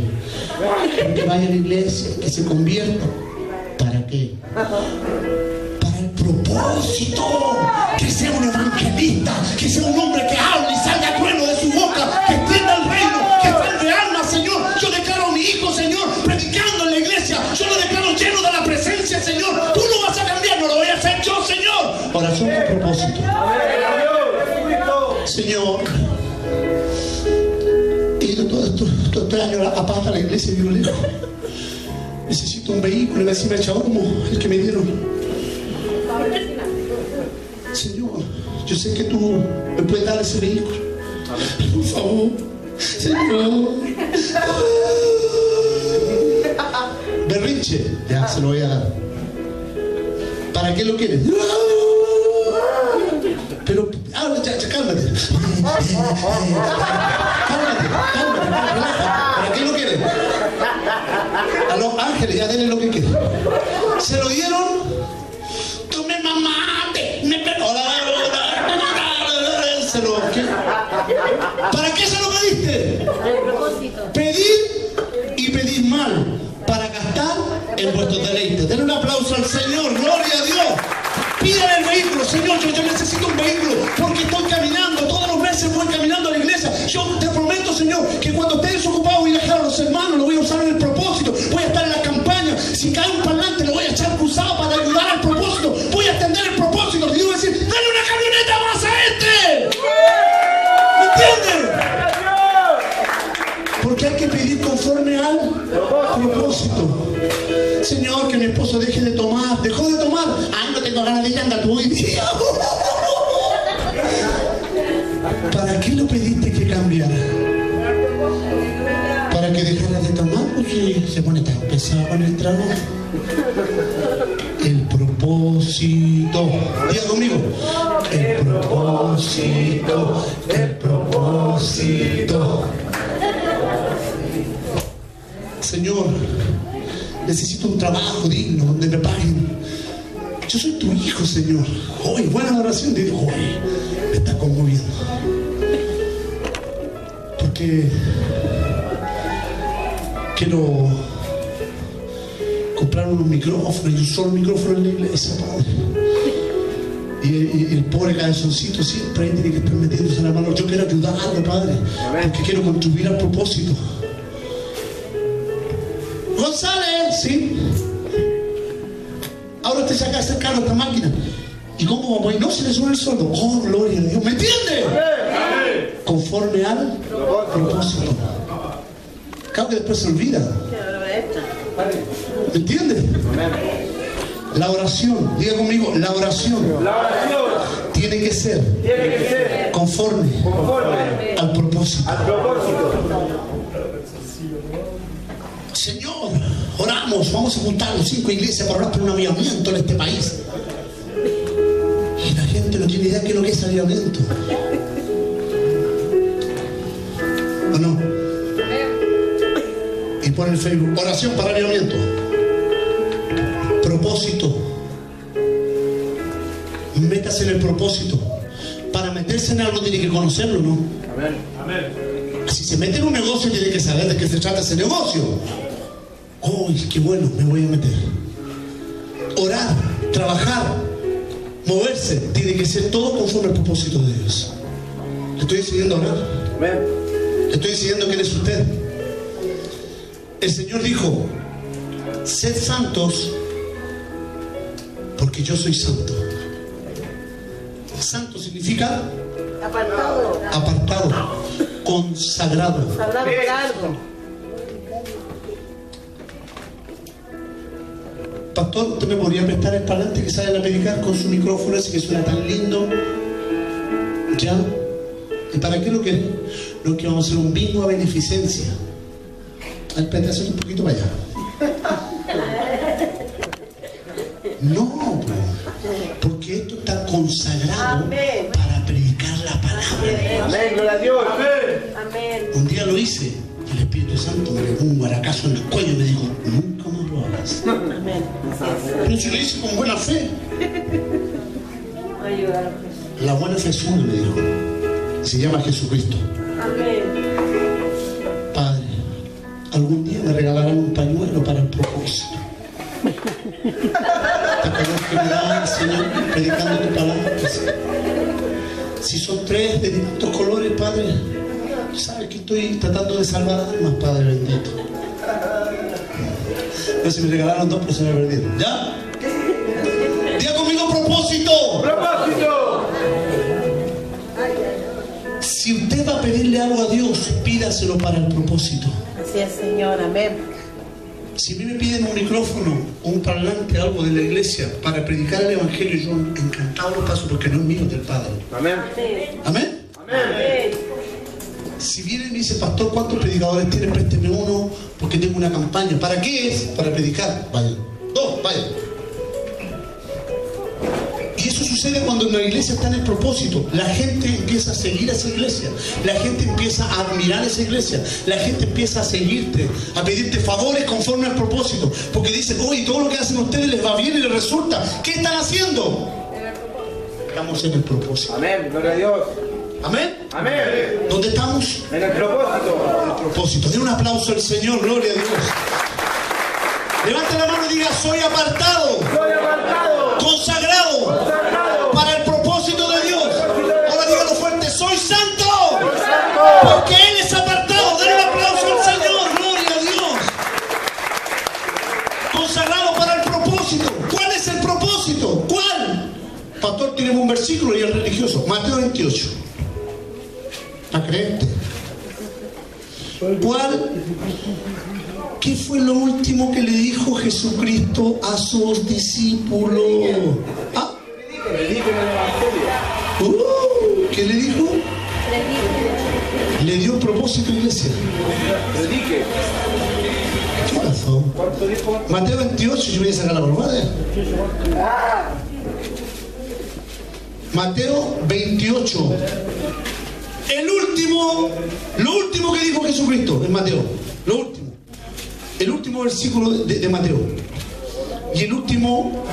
Que vaya a la iglesia, que se convierta. ¿Para qué? Para el propósito. Que sea un evangelista, que sea un hombre que hable y salga trueno de su boca, que extienda el reino, que salve almas, Señor. Yo declaro a mi hijo, Señor, predicando en la iglesia. Yo lo declaro lleno de la presencia, Señor. Tú lo vas a cambiar, no lo voy a hacer yo, Señor. Oración con propósito. Señor, he ido todo este año a pata a la iglesia y vivo lejos. Necesito un vehículo y así me echa humo el que me dieron. Señor, yo sé que tú me puedes dar ese vehículo. Por favor, Señor. Berrinche, ya se lo voy a dar. ¿Para qué lo quieres? Pero, ya, cálmate. Cálmate, relaja. ¿Para qué lo quieres? A los ángeles, ya denle lo que quieren. Se lo dieron. Tú me mamaste, me pegó. Se lo, ¿qué? ¿Para qué se lo pediste? Pedir y pedir mal para gastar en vuestros deleites. Denle un aplauso al Señor, gloria a Dios. Pídale el vehículo, Señor, yo necesito un vehículo porque estoy caminando, todos los meses voy caminando a la iglesia. Yo te prometo, Señor, que cuando esté desocupado voy a dejar a los hermanos, lo voy a usar en el propósito, voy a estar en la campaña. Si cae un parlante lo voy a echar cruzado para ayudar al propósito, voy a atender el propósito. Y yo voy a decir, dale una camioneta más a este. ¿Me entienden? Porque hay que pedir conforme al propósito. Señor, que mi esposo deje de tomar. ¿Dejó de tomar? Ay, no tengo ganas de ir, anda tú hoy día. ¿Para qué lo pediste que cambiara? ¿Para que dejara de tomar? Porque se pone tan pesado con el trago. El propósito. Diga conmigo. El propósito. El propósito. Señor, necesito un trabajo digno donde me paguen. Yo soy tu hijo, Señor. Hoy, buena oración de Dios. Hoy me está conmoviendo. Porque quiero comprar unos micrófonos y un solo micrófono en la iglesia, Padre. Y el pobre cabezoncito siempre ahí tiene que estar metiéndose la mano. Yo quiero ayudarlo, Padre, porque quiero contribuir al propósito. González, sí. ahora usted saca ese carro, esta máquina. ¿Y cómo vamos a ir? No, se le sube el sueldo. Oh, gloria a Dios. ¿Me entiende? Conforme al propósito. Claro que después se olvida. ¿Me entiende? La oración, diga conmigo, la oración tiene que ser conforme al propósito. Señor, oramos, vamos a juntar los 5 iglesias para orar por un avivamiento en este país. Y la gente no tiene idea de qué es lo que es avivamiento. ¿O no? Y pon el Facebook, oración para avivamiento. Propósito. Métase en el propósito. Para meterse en algo tiene que conocerlo, ¿no? Si se mete en un negocio tiene que saber de qué se trata ese negocio. ¡Uy, qué bueno! Me voy a meter. Orar, trabajar, moverse, tiene que ser todo conforme al propósito de Dios. Le estoy decidiendo orar. Le estoy diciendo quién es usted. El Señor dijo: sed santos porque yo soy santo. Santo significa Apartado. apartado, consagrado. Sagrado por algo. Pastor, ¿usted me podría prestar el parlante que sale a predicar con su micrófono ese que suena tan lindo? ¿Ya? ¿Y para qué lo que? Lo que vamos a hacer un bingo a beneficencia. Al pedazo un poquito para allá. No, porque esto está consagrado para predicar la palabra. Amén, gloria a Dios. Amén. Un día lo hice y el Espíritu Santo me pegó un guaracazo en el cuello y me dijo: nunca más lo hagas. Amén. Pero si lo hice con buena fe. Ayúdalo. La buena fe es una, me dijo. Se llama Jesucristo. Amén. Padre, algún día me regalarán un pañuelo para el propósito. Te calor que me da, Señor, predicando tu palabra. Si son 3 de distintos colores, Padre, sabes que estoy tratando de salvar almas, Padre bendito. Pero si me regalaron 2, pero se me perdieron. ¿Ya? Diga conmigo propósito. ¡Propósito! Si usted va a pedirle algo a Dios, pídaselo para el propósito. Así es, Señor. Amén. Si a mí me piden un micrófono o un parlante, algo de la iglesia para predicar el evangelio, yo encantado lo paso porque no es mío, es del Padre. Amén. ¿Amén? Amén. Si viene y me dice: pastor, ¿cuántos predicadores tiene? Présteme uno porque tengo una campaña. ¿Para qué es? Para predicar. Vaya. 2, vaya. Y eso sucede cuando una iglesia está en el propósito. La gente empieza a seguir a esa iglesia. La gente empieza a admirar a esa iglesia. La gente empieza a seguirte, a pedirte favores conforme al propósito. Porque dicen: oye, todo lo que hacen ustedes les va bien y les resulta. ¿Qué están haciendo? Estamos en el propósito. Amén, gloria a Dios. ¿Amén? Amén. ¿Dónde estamos? En el propósito. En el propósito. Den un aplauso al Señor, gloria a Dios. Levante la mano y diga: soy apartado, Soy apartado. consagrado para el propósito de Dios. Ahora dígalo fuerte: soy santo, porque Él es apartado. Den un aplauso al Señor, gloria a Dios. Consagrado para el propósito. ¿Cuál es el propósito? ¿Cuál? Pastor, tenemos un versículo y el religioso. Mateo 28. ¿Para creerte? ¿Cuál? ¿Qué fue lo último que le dijo Jesucristo a sus discípulos? ¿Ah? Prediquen el evangelio. ¿Qué le dijo? Le dio un propósito, iglesia. Predique. ¿Qué pasó? ¿Cuánto dijo? Mateo 28, yo voy a sacar la borbada. Mateo 28. El último, lo último que dijo Jesucristo en Mateo. Lo último. El último versículo de Mateo. Y el último.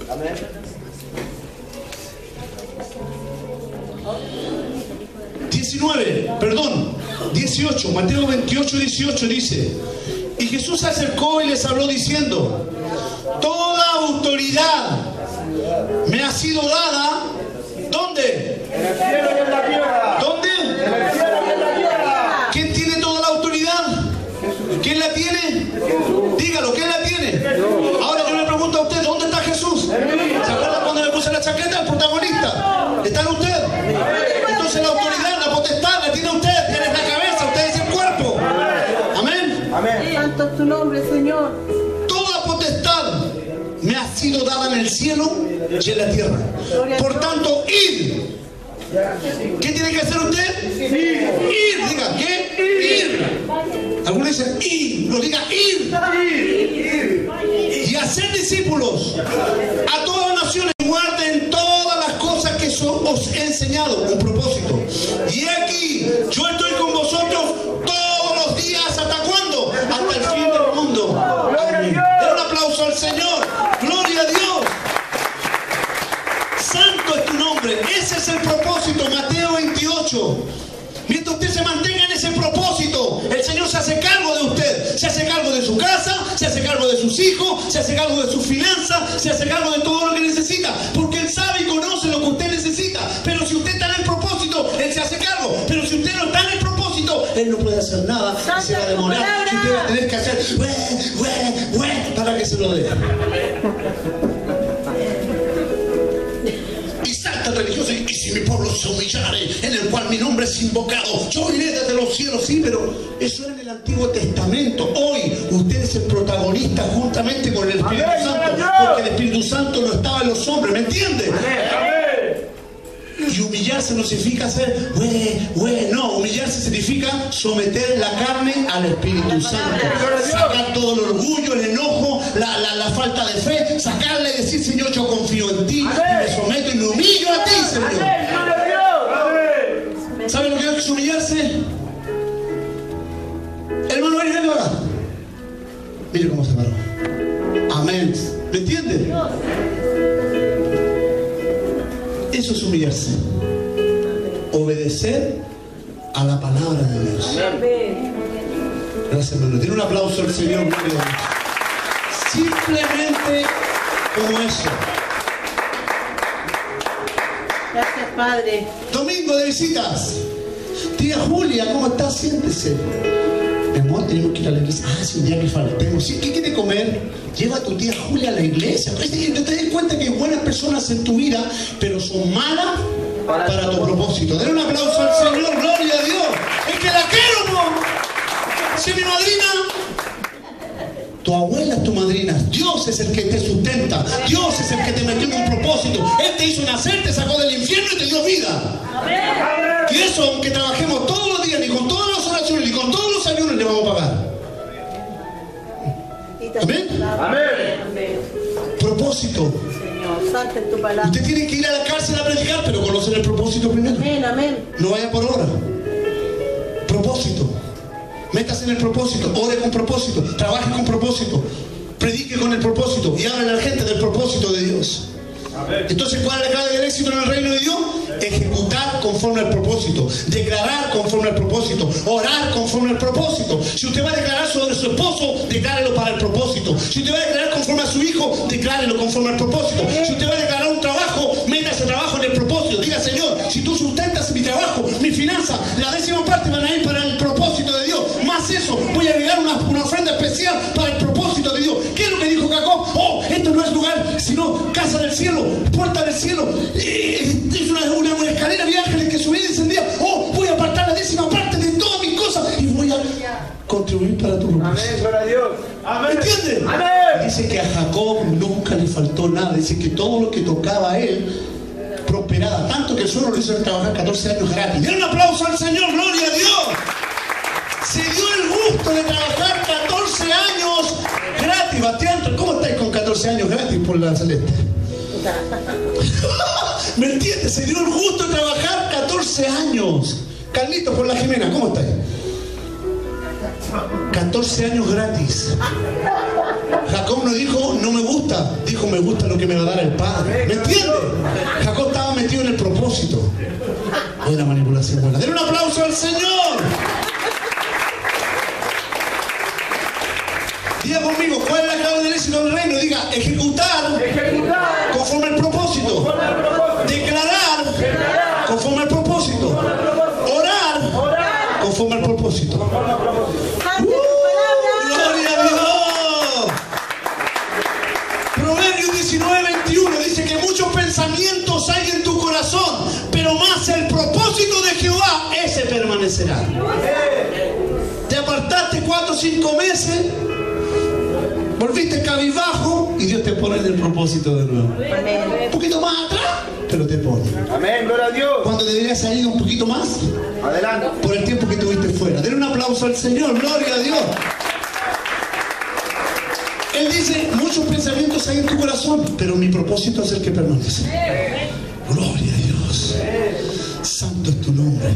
Amén. Perdón, 18, Mateo 28, 18 dice: y Jesús se acercó y les habló diciendo: toda autoridad me ha sido dada. ¿Dónde? En el cielo y en la tierra. ¿Dónde? En el cielo y en la tierra. ¿Quién tiene toda la autoridad? ¿Quién la tiene? Diga: secreta, el protagonista está en usted. Entonces la autoridad, la potestad la tiene usted. Él es la cabeza, usted es el cuerpo. Amén. Amén. Santo es tu nombre, Señor. Toda potestad me ha sido dada en el cielo y en la tierra. Por tanto, id. ¿Qué tiene que hacer usted? Ir. Diga, ¿qué? Ir. Algunos dicen ir. No diga ir. Y hacer discípulos a todas las naciones. Guarden todas las cosas que os he enseñado. Un propósito. Y aquí, yo estoy con vosotros todos los días. ¿Hasta cuándo? Hasta el fin del mundo. Amén. Den un aplauso al Señor. Gloria a Dios. Santo es tu nombre. Ese es el propósito. Mateo 28. Mientras usted se mantenga en ese propósito, el Señor se hace cargo de usted. Se hace cargo de su casa, se hace cargo de sus hijos, se hace cargo de sus finanzas, se hace cargo de todo lo que necesita. Porque Él sabe y conoce lo que usted necesita. Pero si usted está en el propósito, Él se hace cargo. Pero si usted no está en el propósito, Él no puede hacer nada. Se va a demorar. Y usted va a tener que hacer para que se lo dé. Religioso, y si mi pueblo se humillare, en el cual mi nombre es invocado, yo iré desde los cielos. Sí, pero eso era en el Antiguo Testamento. Hoy usted es el protagonista juntamente con el Espíritu Santo, porque el Espíritu Santo no estaba en los hombres, ¿me entiende? Y humillarse no significa hacer no, humillarse significa someter la carne al Espíritu Santo, sacar todo el orgullo, el enojo, la falta de fe, sacarle y decir: Señor, yo confío en ti, y me someto y me humillo a ti, Señor. ¿Sabe lo que es humillarse? Hermano, ven acá. Mire cómo se paró. Amén. ¿Me entiende? Eso es humillarse. Obedecer a la palabra de Dios. Gracias, hermano. Tiene un aplauso al Señor. Simplemente como eso. Gracias, Padre. Domingo de visitas. Tía Julia, ¿cómo estás? Siéntese. Mi amor, tenemos que ir a la iglesia. Ah, es un día que faltemos. ¿Sí? ¿Qué quiere comer? Lleva a tu tía Julia a la iglesia. No te des cuenta que hay buenas personas en tu vida, pero son malas para tu propósito. Den un aplauso al Señor. Gloria a Dios. Es que la quiero, ¿no? Si mi madrina, tu abuela es tu madrina. Dios es el que te sustenta. Dios es el que te metió en un propósito. Él te hizo nacer, te sacó del infierno y te dio vida. Y eso, aunque trabajemos todos los días, ni con todas las oraciones, ni con todos los ayunos, le vamos a pagar. Amén. Amén. Propósito. Señor, santo es tu palabra. Usted tiene que ir a la cárcel a predicar, pero conocer el propósito primero. Amén, amén. No vaya por hora. Propósito. Métase en el propósito. Ore con propósito. Trabaje con propósito. Predique con el propósito. Y hable a la gente del propósito de Dios. Entonces, ¿cuál es la clave del éxito en el reino de Dios? Ejecutar conforme al propósito, declarar conforme al propósito, orar conforme al propósito. Si usted va a declarar sobre su esposo, declárelo para el propósito. Si usted va a declarar conforme a su hijo, declárelo conforme al propósito. Si usted va a declarar un trabajo, meta ese trabajo en el propósito. Diga: Señor, si tú sustentas mi trabajo, mi finanza, la 10ª parte van a ir para el propósito de Dios. Más eso, voy a agregar una ofrenda especial para el propósito de Dios. ¿Qué es lo que dijo Jacob? Oh, esto no es lugar, sino casa del cielo, puerta del cielo. Es una escalera de ángeles que subía y descendía. Oh, voy a apartar la 10ª parte de todas mis cosas y voy a contribuir para tu propósito. Amén, gloria a Dios. ¿Me entiende? Amén. Dice que a Jacob nunca le faltó nada. Dice que todo lo que tocaba a él prosperaba, tanto que el suelo lo hizo trabajar 14 años gratis. Den un aplauso al Señor, gloria a Dios. Se dio el gusto de trabajar 14 años gratis. Bastián, ¿cómo estáis con 14 años gratis por la Celeste? ¿Me entiendes? Se dio el gusto de trabajar 14 años. Carlitos, por la Jimena, ¿cómo estáis? 14 años gratis. Jacob no dijo: no me gusta. Dijo: me gusta lo que me va a dar el Padre. ¿Me entiendes? Jacob estaba metido en el propósito. No era manipulación buena. Den un aplauso al Señor. Diga conmigo: ¿cuál es la clave del éxito del reino? Diga: ejecutar conforme al propósito, declarar conforme al propósito, orar conforme al propósito. ¡Gloria a Dios! Proverbios 19:21 dice que muchos pensamientos hay en tu corazón, pero más el propósito de Jehová, ese permanecerá. Te apartaste 4 o 5 meses, volviste cabizbajo y Dios te pone en el propósito de nuevo. Un poquito más atrás, pero te pone. Amén, gloria a Dios. Cuando deberías salir un poquito más, Adelante. por el tiempo que tuviste fuera. Denle un aplauso al Señor, gloria a Dios. Él dice, muchos pensamientos hay en tu corazón, pero mi propósito es el que permanece. Gloria a Dios. Santo es tu nombre.